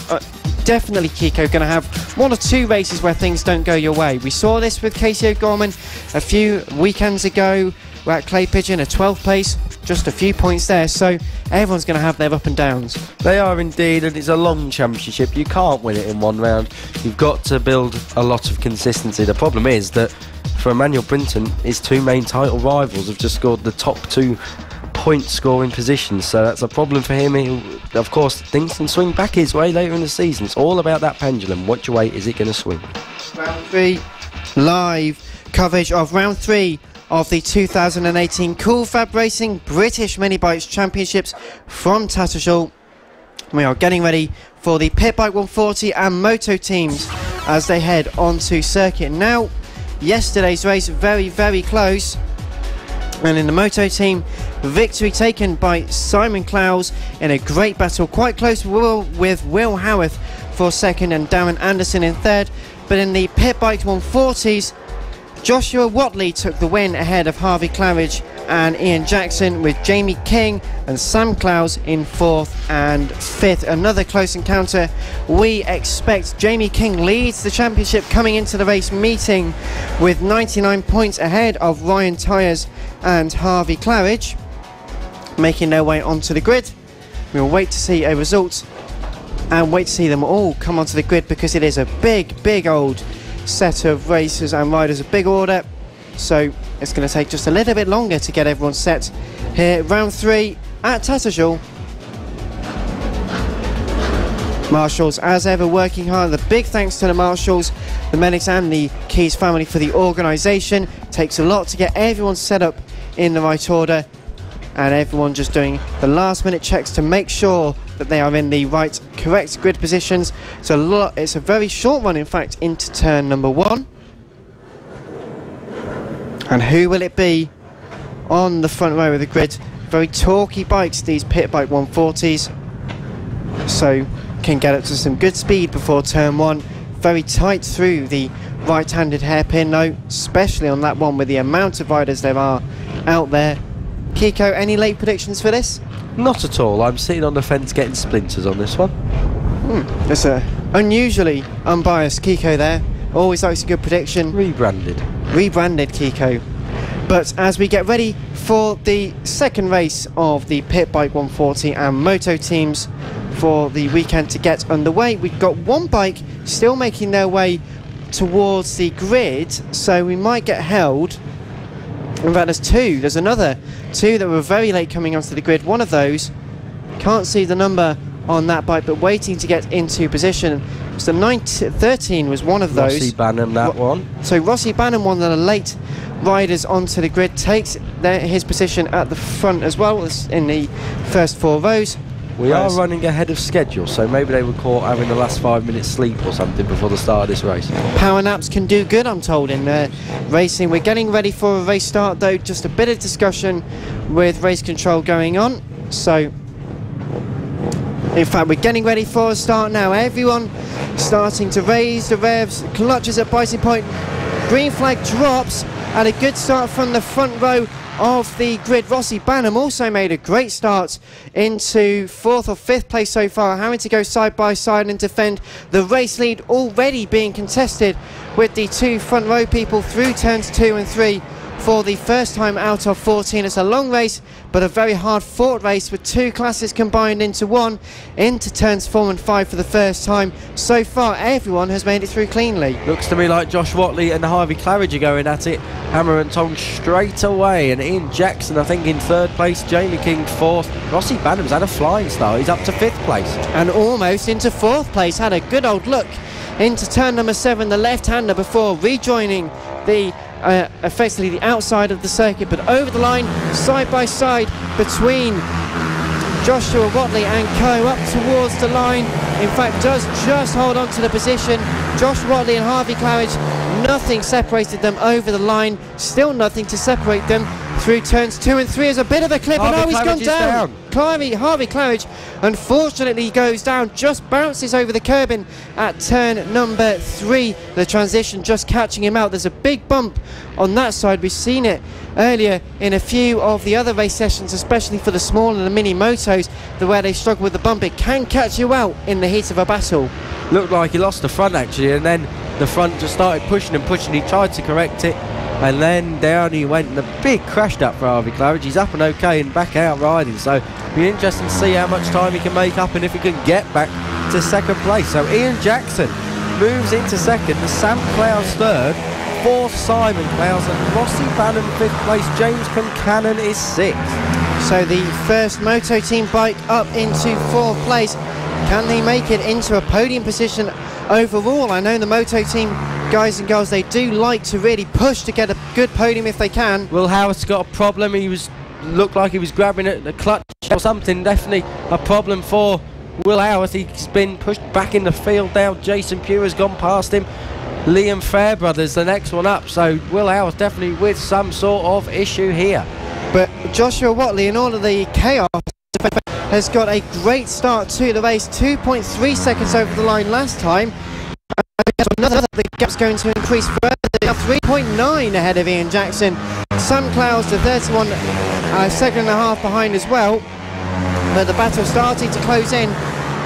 [SPEAKER 1] definitely, Kiko, going to have 1 or 2 races where things don't go your way. We saw this with Casey O'Gorman a few weekends ago. We're at Clay Pigeon, a 12th place, just a few points there, so everyone's going to have their up and downs.
[SPEAKER 2] They are indeed, and it's a long championship. You can't win it in one round. You've got to build a lot of consistency. The problem is that for Emmanuel Brinton, his 2 main title rivals have just scored the top 2 point scoring positions, so that's a problem for him. Of course, things can swing back his way later in the season. It's all about that pendulum. Which way is it going to swing?
[SPEAKER 1] Round 3, live coverage of round 3 of the 2018 Cool Fab Racing British Mini Bikes Championships from Tattershall. We are getting ready for the Pit Bike 140 and Moto teams as they head onto circuit. Now, yesterday's race very, very close, and in the Moto team, victory taken by Simon Clowes in a great battle, quite close with Will Howarth for second and Darren Anderson in third. But in the Pit Bike 140s, Joshua Watley took the win ahead of Harvey Claridge and Ian Jackson, with Jamie King and Sam Clowes in 4th and 5th. Another close encounter. We expect Jamie King leads the championship coming into the race meeting with 99 points ahead of Ryan Tyers and Harvey Claridge, making their way onto the grid. We'll wait to see a result and wait to see them all come onto the grid, because it is a big old set of racers and riders, a big order, so it's going to take just a little bit longer to get everyone set here. Round 3 at Tattershall. Marshals, as ever, working hard. The big thanks to the Marshals, the medics and the Keys family for the organisation. Takes a lot to get everyone set up in the right order, and everyone just doing the last minute checks to make sure that they are in the right, correct grid positions. It's a very short run, in fact, into turn number 1. And who will it be on the front row of the grid? Very talky bikes, these Pit Bike 140s, so can get up to some good speed before turn 1. Very tight through the right-handed hairpin though, especially on that one with the amount of riders there are out there. Kiko, any late predictions for this?
[SPEAKER 2] Not at all. I'm sitting on the fence getting splinters on this one.
[SPEAKER 1] That's a unusually unbiased Kiko there. Always likes a good prediction.
[SPEAKER 2] Rebranded
[SPEAKER 1] Kiko. But as we get ready for the second race of the Pit Bike 140 and Moto teams for the weekend to get underway, we've got one bike still making their way towards the grid, so we might get held. In fact, there's 2. There's another 2 that were very late coming onto the grid. One of those, can't see the number on that bike, but waiting to get into position. So 13 was one of those.
[SPEAKER 2] Rossi Banham, that one.
[SPEAKER 1] So Rossi Banham, one of the late riders onto the grid, takes his position at the front as well as in the first 4 rows.
[SPEAKER 2] We are running ahead of schedule, so maybe they were caught having the last 5 minutes sleep or something before the start of this race.
[SPEAKER 1] Power naps can do good, I'm told, in racing. We're getting ready for a race start though. Just a bit of discussion with race control going on. So, in fact, we're getting ready for a start now. Everyone starting to raise the revs, clutches at biting point. Green flag drops, and a good start from the front row of the grid. Rossi Banham also made a great start into 4th or 5th place so far, having to go side by side and defend the race lead, already being contested with the 2 front row people through turns 2 and 3 for the first time out of 14. It's a long race, but a very hard fought race with 2 classes combined into 1 into turns 4 and 5 for the first time. So far, everyone has made it through cleanly.
[SPEAKER 2] Looks to me like Josh Watley and Harvey Claridge are going at it, hammer and tong straight away, and Ian Jackson, I think, in 3rd place, Jamie King 4th. Rossi Banham's had a flying start, he's up to 5th place.
[SPEAKER 1] And almost into 4th place, had a good old look into turn number 7, the left-hander, before rejoining the effectively the outside of the circuit, but over the line, side by side between Joshua Watley and Co. up towards the line. In fact, does just hold on to the position. Josh Watley and Harvey Claridge, nothing separated them over the line, still nothing to separate them through turns 2 and 3 is a bit of a clip, and he's gone down. Harvey Claridge unfortunately goes down, just bounces over the curbing at turn number 3. The transition just catching him out. There's a big bump on that side. We've seen it earlier in a few of the other race sessions, especially for the small and the mini motos, where they struggle with the bump. It can catch you out in the heat of a battle.
[SPEAKER 2] Looked like he lost the front actually, and then the front just started pushing and pushing. He tried to correct it, and then down he went, and a big crash up for Harvey Claridge. He's up and okay and back out riding, so it'll be interesting to see how much time he can make up and if he can get back to second place. So Ian Jackson moves into second, Sam Clowes third, fourth Simon Clowes, and Rossi Bannon fifth place. James Concannon is sixth.
[SPEAKER 1] So the first Moto Team bike up into fourth place. Can they make it into a podium position overall? I know the Moto Team guys and girls, they do like to really push to get a good podium if they can.
[SPEAKER 2] Will Howarth's got a problem. He looked like he was grabbing at the clutch or something. Definitely a problem for Will Howarth. He's been pushed back in the field now. Jason Pugh has gone past him. Liam Fairbrothers the next one up, so Will Howarth definitely with some sort of issue here.
[SPEAKER 1] But Joshua Watley, in all of the chaos, has got a great start to the race. 2.3 seconds over the line last time. Another, the gap's going to increase further. 3.9 ahead of Ian Jackson. Sam Clowes to 31, second and a half behind as well. But the battle starting to close in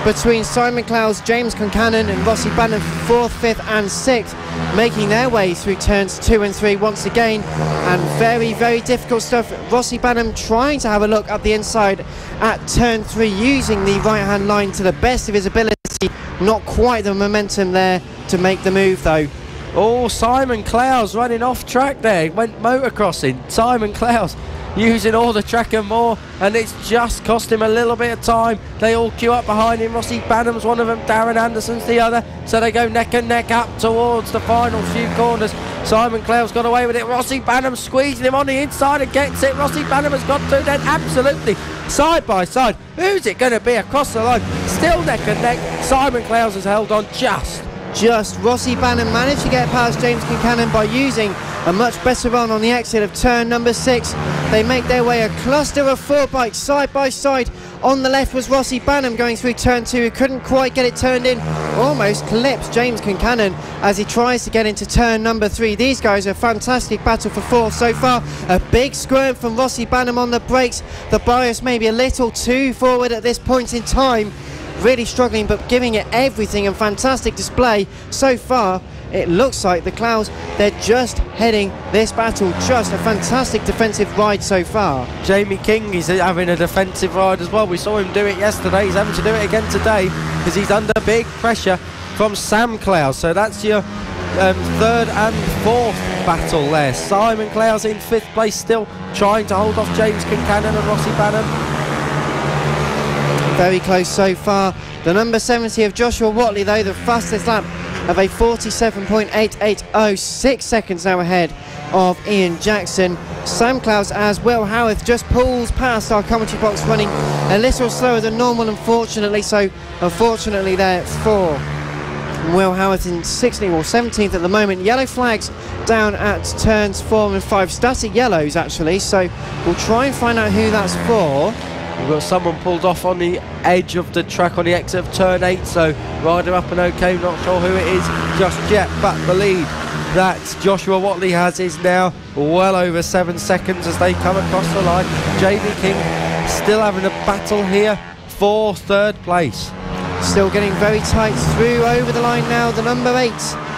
[SPEAKER 1] between Simon Clowes, James Concannon and Rossi Bannon, 4th, 5th and 6th, making their way through turns 2 and 3 once again, and very, very difficult stuff. Rossi Bannon trying to have a look up the inside at turn 3, using the right hand line to the best of his ability. Not quite the momentum there to make the move though.
[SPEAKER 2] Oh, Simon Clowes running off track there, went motocrossing. Simon Clowes using all the track and more, and it's just cost him a little bit of time. They all queue up behind him. Rossi Bannon's one of them, Darren Anderson's the other, so they go neck and neck up towards the final few corners. Simon Clowes got away with it. Rossi Bannon squeezing him on the inside and gets it. Rossi Bannon has got to then absolutely side by side. Who's it going to be across the line? Still neck and neck. Simon Clowes has held on just.
[SPEAKER 1] Rossi Bannon managed to get past James Concannon by using a much better run on the exit of turn number 6. They make their way, a cluster of 4 bikes side by side. On the left was Rossi Bannon going through turn 2, who couldn't quite get it turned in, almost clips James Concannon as he tries to get into turn number 3. These guys are a fantastic battle for 4th so far. A big squirm from Rossi Bannon on the brakes. The bias maybe a little too forward at this point in time. Really struggling, but giving it everything and fantastic display so far. It looks like the Clowes, they're just heading this battle. Just a fantastic defensive ride so far.
[SPEAKER 2] Jamie King is having a defensive ride as well. We saw him do it yesterday. He's having to do it again today because he's under big pressure from Sam Clowes. So that's your 3rd and 4th battle there. Simon Clowes in 5th place, still trying to hold off James Concannon and Rossi Bannon.
[SPEAKER 1] Very close so far. The number 70 of Joshua Watley though, the fastest lap of a 47.880, 6 seconds now ahead of Ian Jackson. Sam Clowes, as Will Howarth just pulls past our commentary box, running a little slower than normal unfortunately, so unfortunately there for Will Howarth in 16th or 17th at the moment. Yellow flags down at turns 4 and 5, static yellows actually, so we'll try and find out who that's for.
[SPEAKER 2] We've got someone pulled off on the edge of the track on the exit of turn 8, so rider up and okay, not sure who it is just yet, but the lead that Joshua Watley has is now well over 7 seconds as they come across the line. Jamie King still having a battle here for 3rd place.
[SPEAKER 1] Still getting very tight through over the line now. The number 8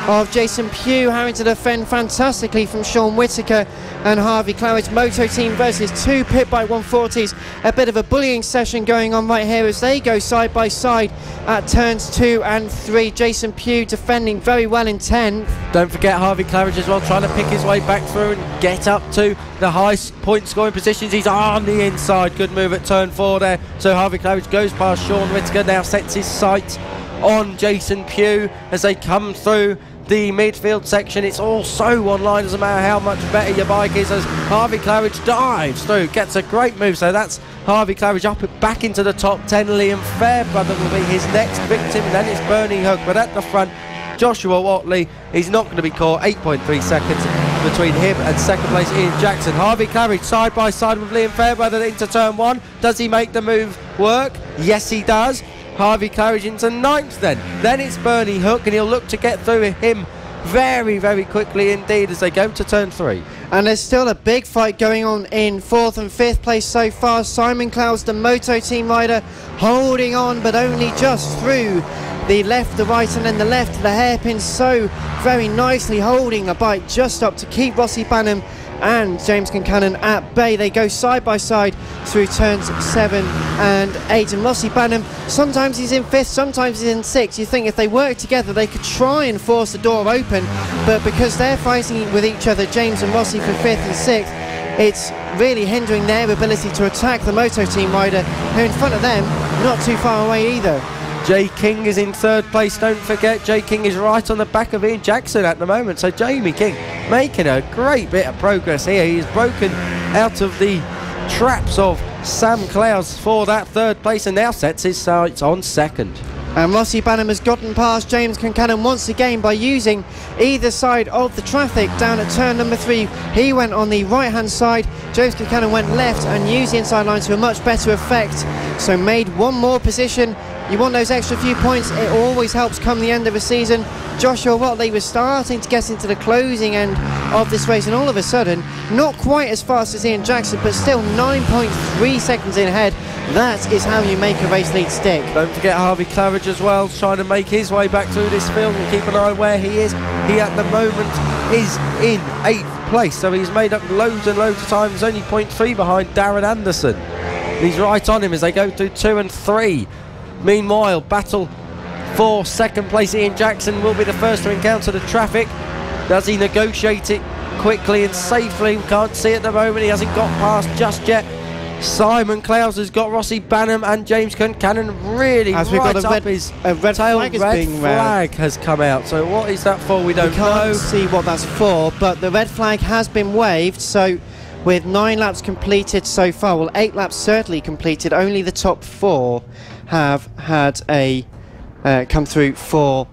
[SPEAKER 1] of Jason Pugh having to defend fantastically from Sean Whittaker and Harvey Claridge. Moto Team versus 2 pit bike 140s. A bit of a bullying session going on right here as they go side by side at turns 2 and 3. Jason Pugh defending very well in 10th.
[SPEAKER 2] Don't forget Harvey Claridge as well, trying to pick his way back through and get up to the high point scoring positions. He's on the inside. Good move at turn 4 there. So Harvey Claridge goes past Sean Whittaker, now sets his sights on Jason Pugh as they come through the midfield section. It's all so online, doesn't matter how much better your bike is, as Harvey Claridge dives through, gets a great move. So that's Harvey Claridge up back into the top 10. Liam Fairbrother will be his next victim, and then it's Bernie Hook. But at the front, Joshua Watley, he's not going to be caught. 8.3 seconds. between him and second place Ian Jackson. Harvey Claridge side by side with Liam Fairweather into turn 1. Does he make the move work? Yes, he does. Harvey Claridge into 9th then. Then it's Bernie Hook, and he'll look to get through him very, very quickly indeed as they go to turn 3.
[SPEAKER 1] And there's still a big fight going on in 4th and 5th place so far. Simon Clowes, the Moto Team rider, holding on, but only just through the left, the right, and then the left to the hairpin. So very nicely holding a bike just up to keep Rossi Banham and James Concannon at bay. They go side by side through turns 7 and 8, and Rossi Banham, sometimes he's in 5th, sometimes he's in 6th. You think if they work together they could try and force the door open, but because they're fighting with each other, James and Rossi for 5th and 6th, it's really hindering their ability to attack the Moto Team rider, who in front of them, not too far away either.
[SPEAKER 2] Jay King is in 3rd place, don't forget. Jay King is right on the back of Ian Jackson at the moment, so Jamie King making a great bit of progress here. He's broken out of the traps of Sam Clowes for that 3rd place and now sets his sights on 2nd.
[SPEAKER 1] And Rossi Banham has gotten past James Concannon once again by using either side of the traffic down at turn number 3. He went on the right hand side, James Concannon went left and used the inside line to a much better effect, so made one more position. You want those extra few points, it always helps come the end of a season. Joshua Watley was starting to get into the closing end of this race, and all of a sudden, not quite as fast as Ian Jackson, but still 9.3 seconds in ahead. That is how you make a race lead stick.
[SPEAKER 2] Don't forget Harvey Claridge as well, trying to make his way back through this field, and keep an eye where he is. He at the moment is in 8th place, so he's made up loads and loads of time. He's only 0.3 behind Darren Anderson. He's right on him as they go through 2 and 3. Meanwhile, battle for 2nd place. Ian Jackson will be the first to encounter the traffic. Does he negotiate it quickly and safely? We can't see at the moment. He hasn't got past just yet. Simon Clowes has got Rossi Banham and James Concannon really
[SPEAKER 1] as
[SPEAKER 2] right
[SPEAKER 1] got
[SPEAKER 2] up his
[SPEAKER 1] red
[SPEAKER 2] tail.
[SPEAKER 1] flag is
[SPEAKER 2] Red
[SPEAKER 1] being
[SPEAKER 2] flag has come out. So what is that for? We don't
[SPEAKER 1] we can't
[SPEAKER 2] know.
[SPEAKER 1] see what that's for, but the red flag has been waved. So with 9 laps completed so far, well, 8 laps certainly completed, only the top 4 have had a come through for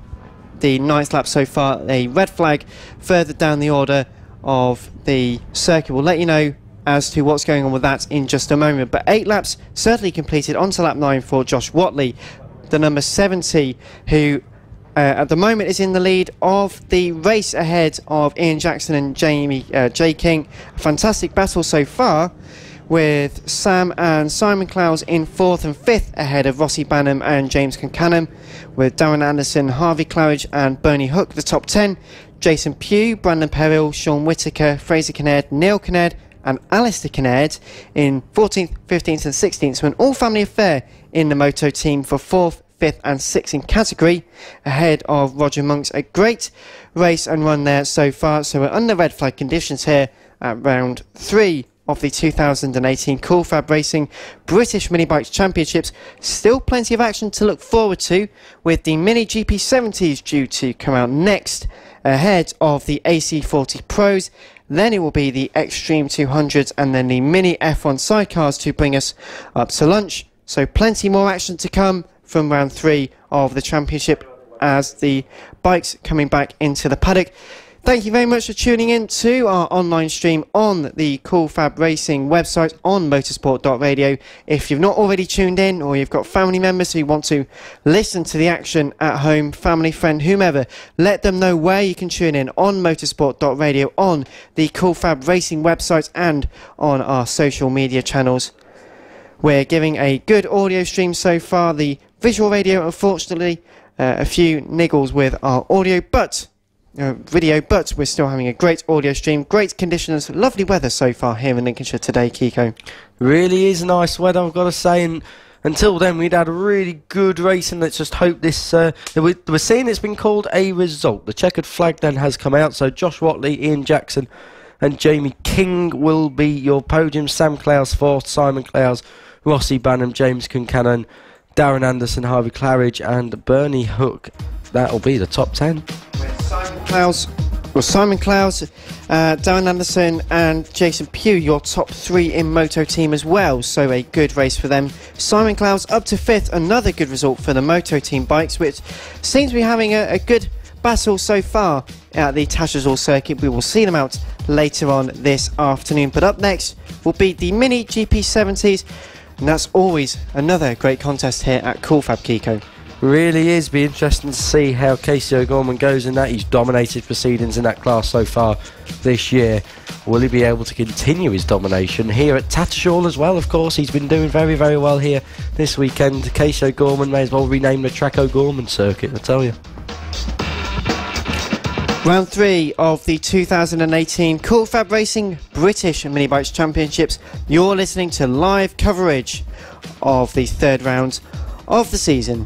[SPEAKER 1] the 9th lap so far. A red flag further down the order of the circuit. We'll let you know as to what's going on with that in just a moment, but 8 laps certainly completed onto lap 9 for Josh Watley, the number 70, who at the moment is in the lead of the race ahead of Ian Jackson and Jay King. Fantastic battle so far, with Sam and Simon Clowes in 4th and 5th ahead of Rossi Banham and James Concannon, with Darren Anderson, Harvey Claridge and Bernie Hook the top 10. Jason Pugh, Brandon Perrill, Sean Whittaker, Fraser Kinnaird, Neil Kinnaird and Alistair Kinnaird in 14th, 15th and 16th. So an all-family affair in the Moto Team for 4th, 5th and 6th in category, ahead of Roger Monks. A great race and run there so far. So we're under red flag conditions here at round 3 of the 2018 Cool Fab Racing British Mini Bikes Championships. Still plenty of action to look forward to, with the Mini GP70s due to come out next, ahead of the AC40 Pros. Then it will be the Extreme 200s and then the Mini F1 sidecars to bring us up to lunch. So plenty more action to come from round 3 of the championship as the bikes coming back into the paddock. Thank you very much for tuning in to our online stream on the Cool Fab Racing website on motorsport.radio. If you've not already tuned in, or you've got family members who want to listen to the action at home, family, friend, whomever, let them know where you can tune in on motorsport.radio, on the Cool Fab Racing website and on our social media channels. We're giving a good audio stream so far. The visual radio, unfortunately, a few niggles with our audio, but video, but we're still having a great audio stream, great conditions, lovely weather so far here in Lincolnshire today, Kiko.
[SPEAKER 2] Really is nice weather, I've got to say, and until then we'd had a really good race, and let's just hope this we're seeing it's been called a result. The checkered flag then has come out, so Josh Watley, Ian Jackson and Jamie King will be your podium. Sam Clowes 4th, Simon Clowes, Rossi Banham, James Concannon, Darren Anderson, Harvey Claridge and Bernie Hook. That'll be the top 10. Simon Clowes,
[SPEAKER 1] Darren Anderson and Jason Pugh, your top 3 in Moto Team as well, so a good race for them. Simon Clowes up to 5th, another good result for the Moto Team bikes, which seems to be having a good battle so far at the Tattershall circuit. We will see them out later on this afternoon. But up next will be the Mini GP70s, and that's always another great contest here at Cool Fab, Kiko.
[SPEAKER 2] Really is. Be interesting to see how Casey O'Gorman goes in that. He's dominated proceedings in that class so far this year. Will he be able to continue his domination here at Tattershall as well? Of course, he's been doing very, very well here this weekend. Casey O'Gorman may as well rename the track O'Gorman Circuit, I tell you.
[SPEAKER 1] Round 3 of the 2018 Cool Fab Racing British Mini Bikes Championships. You're listening to live coverage of the third round of the season.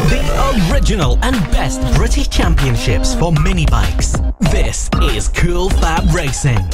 [SPEAKER 3] The original and best British Championships for mini bikes. This is Cool Fab Racing.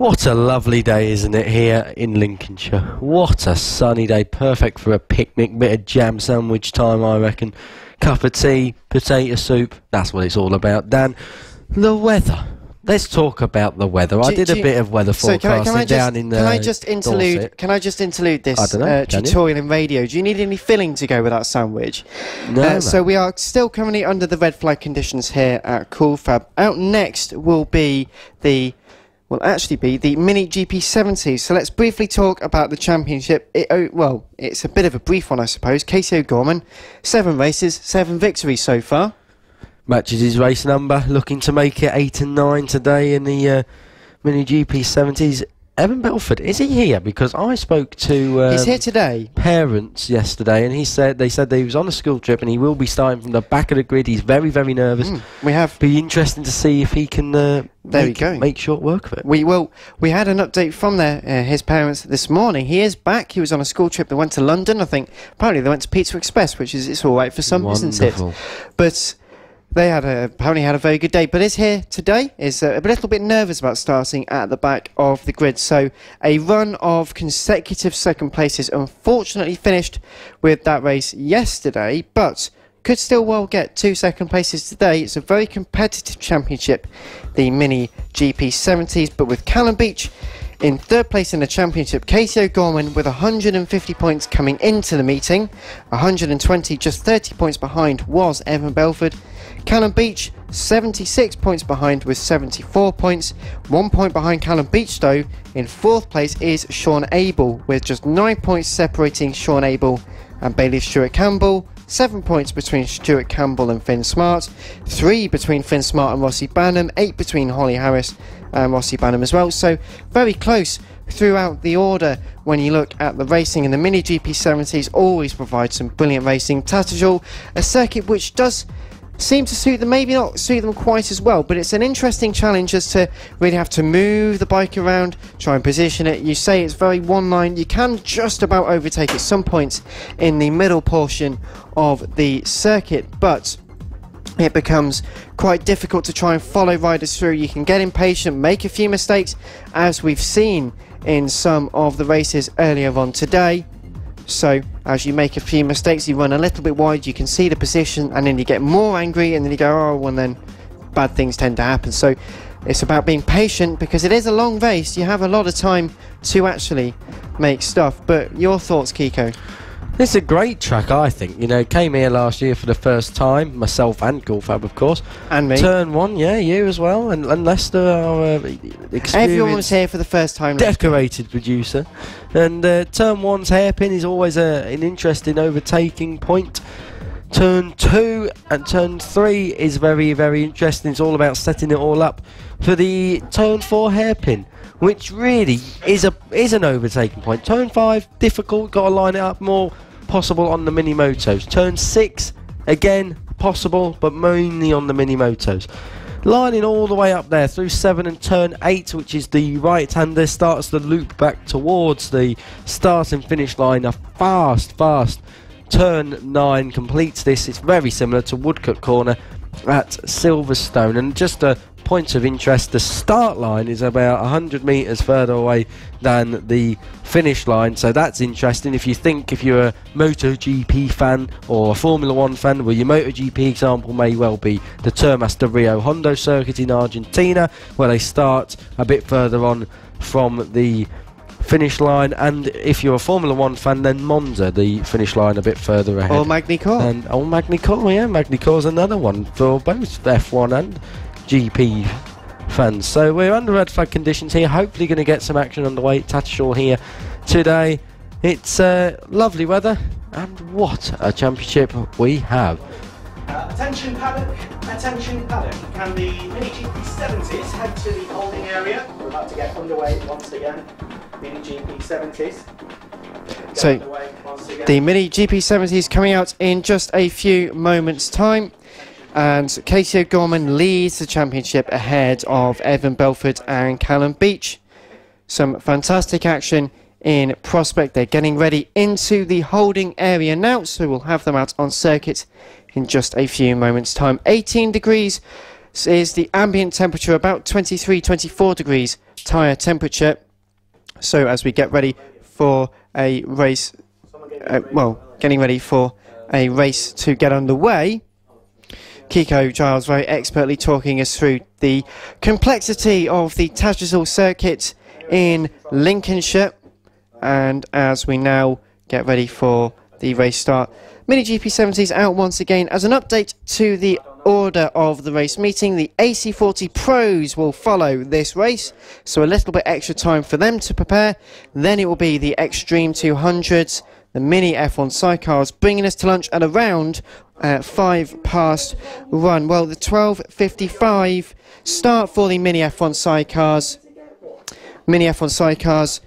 [SPEAKER 2] What a lovely day, isn't it, here in Lincolnshire? What a sunny day, perfect for a picnic, bit of jam sandwich time, I reckon. Cup of tea, potato soup, that's what it's all about. Dan, the weather Let's talk about the weather. I did a bit of weather forecasting down in
[SPEAKER 1] Can I just interlude this tutorial in radio? Do you need any filling to go with that sandwich?
[SPEAKER 2] No.
[SPEAKER 1] So we are still currently under the red flag conditions here at Cool Fab. Out next will be the Mini GP70. So let's briefly talk about the championship. It's a bit of a brief one, I suppose. Casey O'Gorman, 7 races, 7 victories so far.
[SPEAKER 2] Matches his race number, looking to make it 8 and 9 today in the Mini GP70s. Evan Belford, is he here? Because I spoke to
[SPEAKER 1] he's here today.
[SPEAKER 2] Parents yesterday, and they said he was on a school trip and he will be starting from the back of the grid. He's very, very nervous. Be interesting to see if he can make short work of it.
[SPEAKER 1] We had an update from his parents this morning. He is back. He was on a school trip. They went to London, I think. Apparently they went to Pizza Express, which is it's all right for some, isn't it? But they apparently had a very good day, but is here today, is a little bit nervous about starting at the back of the grid. So a run of consecutive second places unfortunately finished with that race yesterday, but could still well get 2 second places today. It's a very competitive championship, the Mini GP70s, but with Callum Beach in 3rd place in the championship, Casey O'Gorman with 150 points coming into the meeting, 120, just 30 points behind was Evan Belford. Callum Beach 76 points behind with 74 points. 1 point behind Callum Beach though. In 4th place is Sean Abel with just 9 points separating Sean Abel and Bailey Stewart Campbell. 7 points between Stuart Campbell and Finn Smart. 3 between Finn Smart and Rossi Banham. 8 between Holly Harris and Rossi Banham as well. So very close throughout the order when you look at the racing, and the Mini GP70s always provide some brilliant racing. Tattershall, a circuit which does seem to suit them, maybe not suit them quite as well, but it's an interesting challenge as to really have to move the bike around, try and position it. You say it's very one line. You can just about overtake at some points in the middle portion of the circuit, but it becomes quite difficult to try and follow riders through. You can get impatient, make a few mistakes, as we've seen in some of the races earlier on today. So as you make a few mistakes, you run a little bit wide, you can see the position, and then you get more angry, and then you go, oh, well, then bad things tend to happen. So it's about being patient, because it is a long race. You have a lot of time to actually make stuff. But your thoughts, Kiko?
[SPEAKER 2] It's a great track, I think. You know, came here last year for the first time, myself and Cool Fab, of course.
[SPEAKER 1] And me.
[SPEAKER 2] Turn 1, yeah, you as well, and Lester, our experienced...
[SPEAKER 1] Everyone was here for the first time.
[SPEAKER 2] Decorated producer. And Turn 1's hairpin is always an interesting overtaking point. Turn 2 and Turn 3 is very, very interesting. It's all about setting it all up for the Turn 4 hairpin, which really is an overtaking point. Turn 5, difficult, got to line it up more possible on the mini motos. Turn 6, again, possible, but mainly on the mini motos. Lining all the way up there through 7 and Turn 8, which is the right-hander, starts the loop back towards the start and finish line. A fast Turn 9 completes this. It's very similar to Woodcut Corner at Silverstone. And just a point of interest, the start line is about 100 metres further away than the finish line, so that's interesting. If you're a MotoGP fan or a Formula 1 fan, well, your MotoGP example may well be the Termas Rio Hondo circuit in Argentina, where they start a bit further on from the finish line, and if you're a Formula 1 fan, then Monza, the finish line a bit further ahead.
[SPEAKER 1] Or Magny-Cours.
[SPEAKER 2] And Magny-Cours, yeah, Magny-Cours another one for both F1 and GP fans. So we're under red flag conditions here, hopefully going to get some action underway at Tattershall here today. It's lovely weather, and what a championship we have.
[SPEAKER 4] Attention paddock, can the Mini GP70s head to the holding area? We're about to get underway once again. Mini GP70s.
[SPEAKER 1] So the Mini GP70s coming out in just a few moments time, and Casey O'Gorman leads the championship ahead of Evan Belford and Callum Beach. Some fantastic action in Prospect. They're getting ready into the holding area now, so we'll have them out on circuit in just a few moments time. 18 degrees is the ambient temperature, about 23-24 degrees tyre temperature. So as we get ready for a race, getting ready for a race to get underway, Kiko Giles very expertly talking us through the complexity of the Tattershall circuit in Lincolnshire. And as we now get ready for the race start, Mini GP70s out once again. As an update to the order of the race meeting, the AC40 Pros will follow this race, so a little bit extra time for them to prepare. Then it will be the Extreme 200s, the Mini F1 sidecars, bringing us to lunch at around 5 past 1. Well, the 12:55 start for the Mini F1 sidecars. Mini F1 sidecars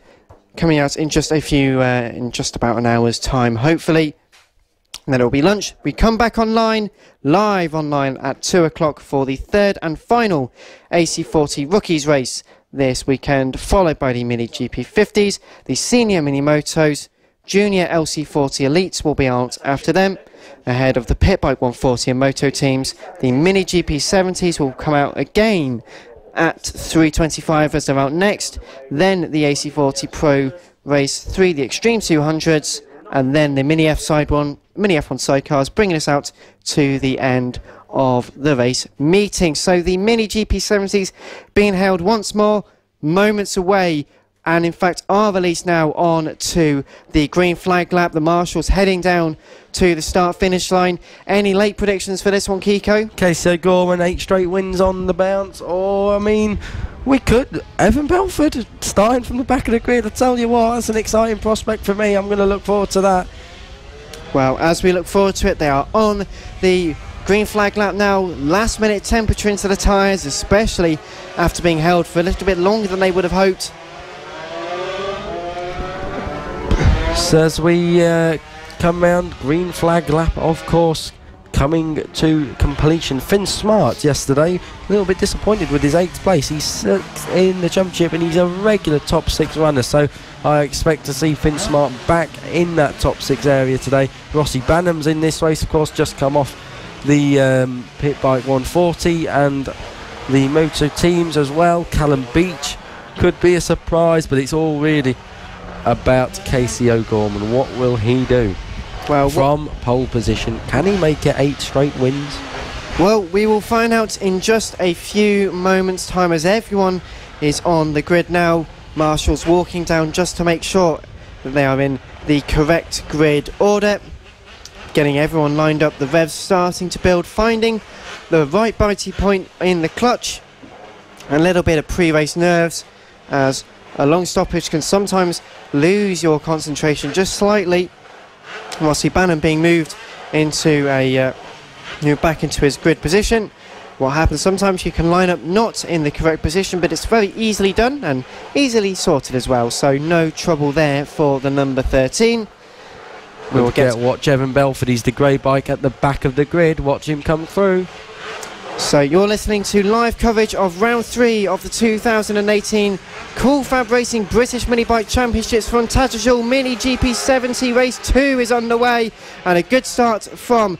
[SPEAKER 1] coming out in just about an hour's time, hopefully. And then it will be lunch. We come back live online at 2 o'clock for the third and final AC40 Rookies race this weekend, followed by the Mini GP50s, the Senior Mini Motos, Junior LC40 Elites will be out after them. Ahead of the Pit Bike 140 and Moto teams, the Mini GP70s will come out again at 3:25 as they're out next. Then the AC40 Pro Race 3, the Extreme 200s, and then the Mini F1 sidecars, bringing us out to the end of the race meeting. So the Mini GP70s being held once more, moments away, and in fact are released now on to the green flag lap. The marshals heading down to the start-finish line. Any late predictions for this one, Kiko?
[SPEAKER 2] Casey Gorman, 8 straight wins on the bounce. Or, I mean, we could. Evan Belford starting from the back of the grid. I tell you what, that's an exciting prospect for me. I'm going to look forward to that.
[SPEAKER 1] Well, as we look forward to it, they are on the green flag lap now. Last minute temperature into the tyres, especially after being held for a little bit longer than they would have hoped.
[SPEAKER 2] So as we come round, green flag lap, of course, coming to completion. Finn Smart yesterday, a little bit disappointed with his 8th place. He's in the championship and he's a regular top 6 runner, so I expect to see Finn Smart back in that top 6 area today. Rossi Banham's in this race, of course, just come off the Pit Bike 140 and the Moto teams as well. Callum Beach could be a surprise, but it's all really about Casey O'Gorman. What will he do? Well, from pole position, can he make it 8 straight wins?
[SPEAKER 1] Well, we will find out in just a few moments' time as everyone is on the grid now. Marshall's walking down just to make sure that they are in the correct grid order. Getting everyone lined up, the revs starting to build, finding the right bitey point in the clutch. A little bit of pre-race nerves, as a long stoppage can sometimes lose your concentration just slightly. Rossi Banham being moved into back into his grid position. What happens sometimes, you can line up not in the correct position, but it's very easily done and easily sorted as well, so no trouble there for the number 13.
[SPEAKER 2] We'll watch Evan Belford. He's the grey bike at the back of the grid. Watch him come through.
[SPEAKER 1] So you're listening to live coverage of round 3 of the 2018 Cool Fab Racing British Mini Bike Championships from Tattershall. Mini GP70 race 2 is underway, and a good start from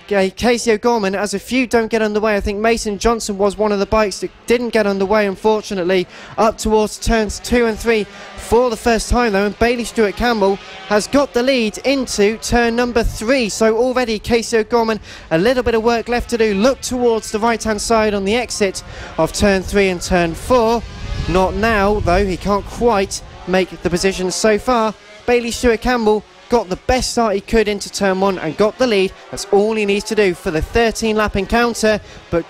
[SPEAKER 1] Casey O'Gorman, as a few don't get underway. I think Mason Johnson was one of the bikes that didn't get underway, unfortunately, up towards turns 2 and 3 for the first time though, and Bailey Stewart Campbell has got the lead into turn number 3. So already Casey O'Gorman, a little bit of work left to do. Look towards the right hand side on the exit of turn 3 and turn 4. Not now though, he can't quite make the position so far. Bailey Stewart Campbell got the best start he could into turn 1 and got the lead. That's all he needs to do for the 13 lap encounter, but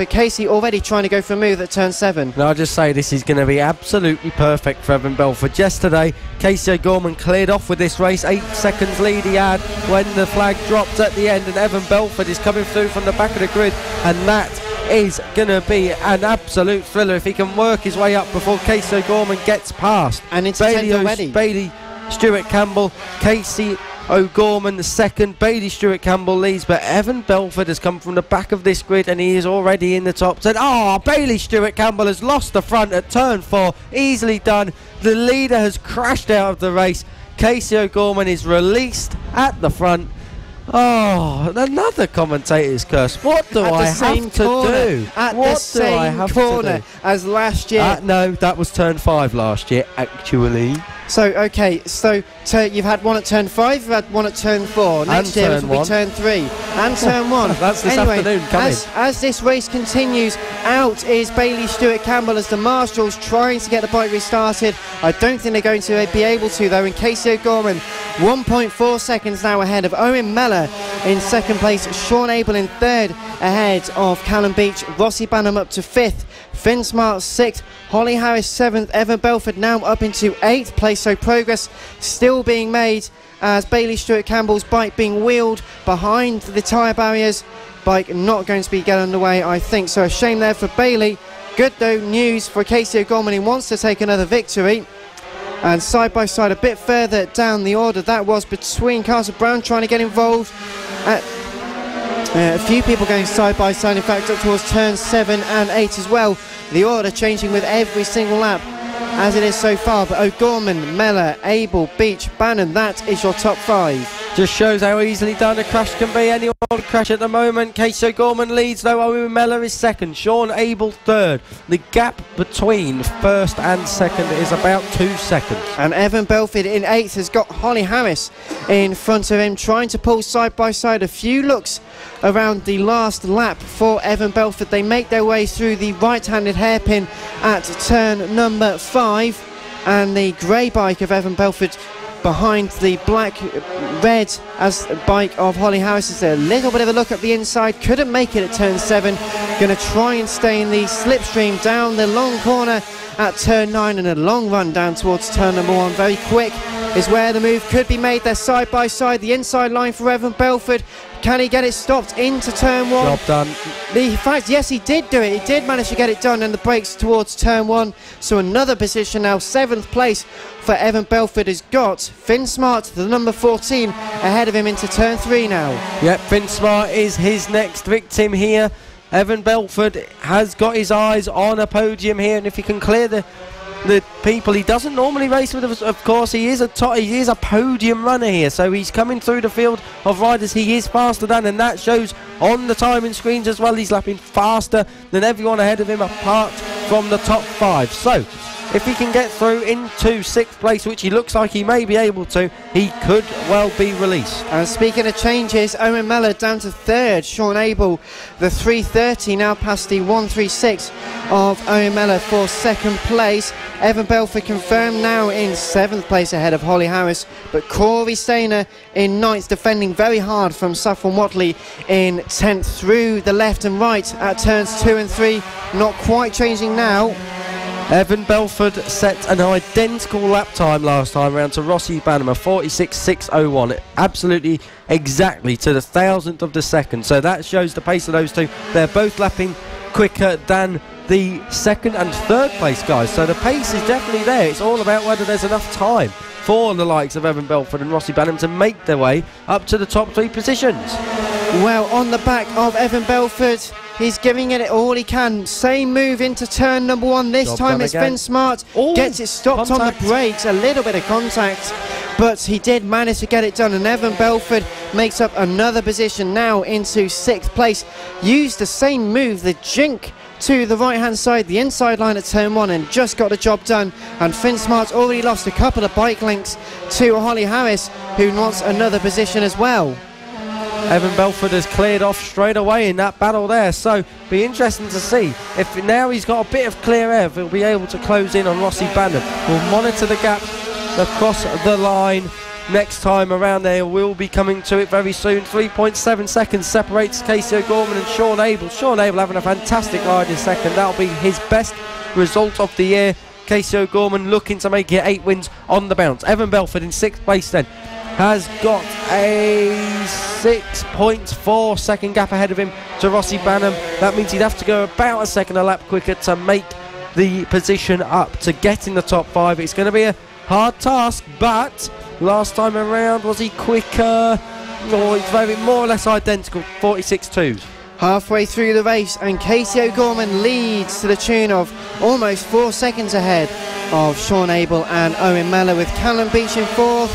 [SPEAKER 1] Casey already trying to go for a move at turn 7.
[SPEAKER 2] And I'll just say this is going to be absolutely perfect for Evan Belford. Yesterday Casey O'Gorman cleared off with this race, 8 seconds lead he had when the flag dropped at the end, and Evan Belford is coming through from the back of the grid, and that is going to be an absolute thriller if he can work his way up before Casey O'Gorman gets past.
[SPEAKER 1] And it's already.
[SPEAKER 2] Bailey Stewart Campbell, Casey O'Gorman the second, Bailey Stewart Campbell leads, but Evan Belford has come from the back of this grid and he is already in the top 10. Bailey Stewart Campbell has lost the front at turn 4, easily done. The leader has crashed out of the race. Casey O'Gorman is released at the front, Oh, another commentator's curse. What do I have to do?
[SPEAKER 1] At the same corner as last year.
[SPEAKER 2] No, that was turn 5 last year, actually.
[SPEAKER 1] So, okay, so you've had one at turn 5, you've had one at turn 4. Next year it will be turn 3 and turn 1.
[SPEAKER 2] That's this afternoon coming.
[SPEAKER 1] As this race continues, out is Bailey Stewart-Campbell as the Marshals trying to get the bike restarted. I don't think they're going to be able to, though. And Casey O'Gorman, 1.4 seconds now ahead of Owen Mellor in second place. Sean Abel in third ahead of Callum Beach. Rossi Banham up to 5th. Finn Smart 6th, Holly Harris 7th, Evan Belford now up into 8th place, so progress still being made as Bailey Stewart-Campbell's bike being wheeled behind the tyre barriers. Bike not going to be getting underway, I think, so a shame there for Bailey. Good though news for Casey O'Gorman, he wants to take another victory. And side by side a bit further down the order, that was between Carter Brown trying to get involved. A few people going side by side, in fact up towards turn 7 and 8 as well. The order changing with every single lap as it is so far, but O'Gorman, Mellor, Abel, Beach, Bannon, that is your top 5.
[SPEAKER 2] Just shows how easily done a crash can be. Anyone will crash at the moment. Casey O'Gorman leads, though Owen Mellor is second. Sean Abel third. The gap between first and second is about 2 seconds.
[SPEAKER 1] And Evan Belford in 8th has got Holly Harris in front of him, trying to pull side by side. A few looks around the last lap for Evan Belford. They make their way through the right-handed hairpin at turn number 5, and the grey bike of Evan Belford behind the red as bike of Holly Harris. Is a little bit of a look at the inside, couldn't make it at turn 7. Going to try and stay in the slipstream down the long corner at turn 9, and a long run down towards turn number 1. Very quick is where the move could be made. They're side by side, the inside line for Evan Belford. Can he get it stopped into turn 1?
[SPEAKER 2] Job done.
[SPEAKER 1] In fact, yes, he did do it. He did manage to get it done, and the brakes towards turn 1. So another position now, 7th place for Evan Belford has got Finn Smart, the number 14, ahead of him into turn 3 now.
[SPEAKER 2] Yep, Finn Smart is his next victim here. Evan Belford has got his eyes on a podium here, and if he can clear the people he doesn't normally race with, of course, he is a podium runner here, so he's coming through the field of riders. He is faster than, and that shows on the timing screens as well. He's lapping faster than everyone ahead of him apart from the top 5. So if he can get through into 6th place, which he looks like he may be able to, he could well be released.
[SPEAKER 1] And speaking of changes, Owen Mellor down to 3rd, Sean Abel the 3:30 now past the 1:36 of Owen Mellor for 2nd place. Evan Belford confirmed now in 7th place ahead of Holly Harris, but Corey Stainer in 9th, defending very hard from Saffron Watley in 10th through the left and right at turns 2 and 3. Not quite changing now.
[SPEAKER 2] Evan Belford set an identical lap time last time round to Rossi Banham, 46.601, absolutely exactly to the 1,000th of the second. So that shows the pace of those two. They're both lapping quicker than the 2nd and 3rd place guys, so the pace is definitely there. It's all about whether there's enough time for the likes of Evan Belford and Rossi Banham to make their way up to the top 3 positions.
[SPEAKER 1] Well, on the back of Evan Belford, he's giving it all he can. Same move into turn number 1. This
[SPEAKER 2] Job
[SPEAKER 1] time it's
[SPEAKER 2] again.
[SPEAKER 1] Finn Smart. Gets it stopped
[SPEAKER 2] Contact.
[SPEAKER 1] on the brakes. A little bit of contact, but he did manage to get it done. And Evan Belford makes up another position now into 6th place. Used the same move, the jink, to the right hand side, the inside line at turn 1, and just got the job done. And Finn Smart's already lost a couple of bike lengths to Holly Harris, who wants another position as well.
[SPEAKER 2] Evan Belford has cleared off straight away in that battle there, so be interesting to see if now he's got a bit of clear air, if he'll be able to close in on Rossi Banham. We'll monitor the gap across the line next time around. There will be coming to it very soon. 3.7 seconds separates Casey O'Gorman and Sean Abel. Sean Abel having a fantastic ride in 2nd. That'll be his best result of the year. Casey O'Gorman looking to make it 8 wins on the bounce. Evan Belford in 6th place then has got a 6.4 second gap ahead of him to Rossi Banham. That means he'd have to go about a second a lap quicker to make the position up to get in the top 5. It's going to be a hard task, but last time around, was he quicker? No, it's very more or less identical, 46.2.
[SPEAKER 1] Halfway through the race, and Casey O'Gorman leads to the tune of almost 4 seconds ahead of Sean Abel and Owen Mellor, with Callum Beach in 4th.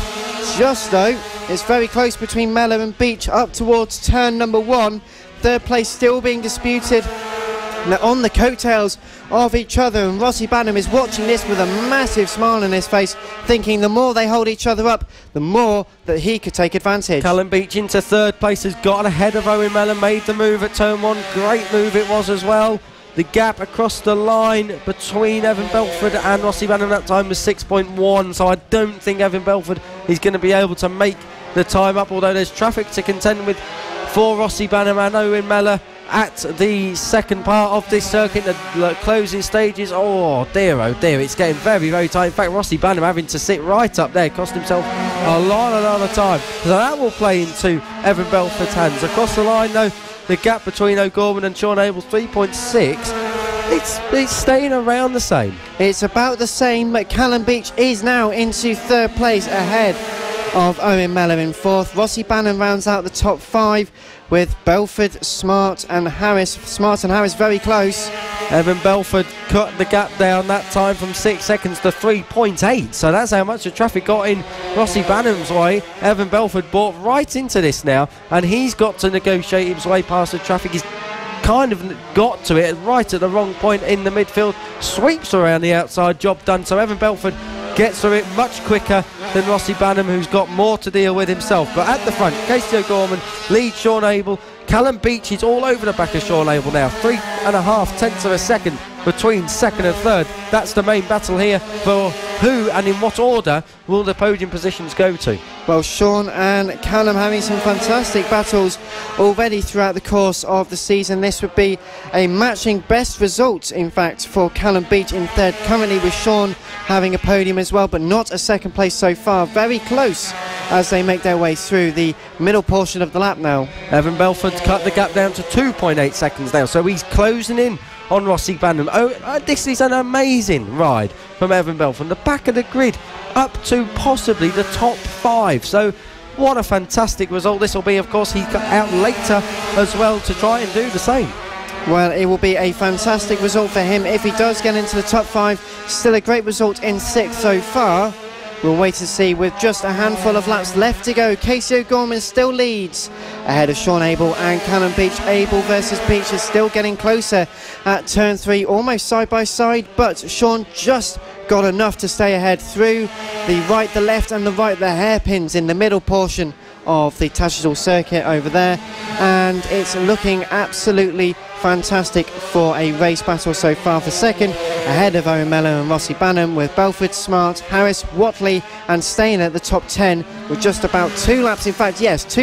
[SPEAKER 1] Just though It's very close between Mellor and Beach up towards turn number 1. Third place still being disputed. They're on the coattails of each other, and Rossi Banham is watching this with a massive smile on his face, thinking the more they hold each other up, the more that he could take advantage.
[SPEAKER 2] Callum Beach into third place, has got ahead of Owen Mellor, made the move at turn 1. Great move it was as well. The gap across the line between Evan Belford and Rossi Banham that time was 6.1, so I don't think Evan Belford is going to be able to make the time up, although there's traffic to contend with for Rossi Banham and Owen Mellor at the second part of this circuit, the closing stages. Oh dear, it's getting very, very tight. In fact, Rossi Banham having to sit right up there, cost himself a lot of time. So that will play into Evan Belford's hands. Across the line though, the gap between O'Gorman and Sean Abel, 3.6. It's staying around the same.
[SPEAKER 1] It's about the same, but Callum Beach is now into third place ahead of Owen Mellor in fourth. Rossi Banham rounds out the top 5 with Belford, Smart and Harris. Smart and Harris very close.
[SPEAKER 2] Evan Belford cut the gap down that time from 6 seconds to 3.8, so that's how much the traffic got in Rossi Banham's way. Evan Belford bought right into this now, and he's got to negotiate his way past the traffic. He's kind of got to it right at the wrong point in the midfield, sweeps around the outside, job done. So Evan Belford gets through it much quicker than Rossi Banham, who's got more to deal with himself. But at the front, Casey O'Gorman leads Sean Abel. Callum Beach is all over the back of Sean Abel now, 3.5 tenths of a second between second and third. That's the main battle here for who and in what order will the podium positions go to.
[SPEAKER 1] Well, Sean and Callum having some fantastic battles already throughout the course of the season. This would be a matching best result, in fact, for Callum Beach in third, currently with Sean having a podium as well, but not a second place so far. Very close as they make their way through the middle portion of the lap now.
[SPEAKER 2] Evan Belford's cut the gap down to 2.8 seconds now, so he's closing in on Rossi Banham. This is an amazing ride from Evan Belford. The back of the grid up to possibly the top 5. So what a fantastic result this will be. Of course, he got out later as well to try and do the same.
[SPEAKER 1] Well, it will be a fantastic result for him if he does get into the top 5. Still a great result in 6th so far. We'll wait to see with just a handful of laps left to go. Casey O'Gorman still leads ahead of Sean Abel and Callum Beach. Abel versus Beach is still getting closer at turn 3, almost side by side, but Sean just got enough to stay ahead through the right, the left and the right, the hairpins in the middle portion of the Tattershall circuit over there, and it's looking absolutely fantastic for a race battle so far for second, ahead of Owen Mellor and Rossi Banham, with Belford, Smart, Harris, Watley and staying at the top 10 with just about 2 laps, in fact yes, 2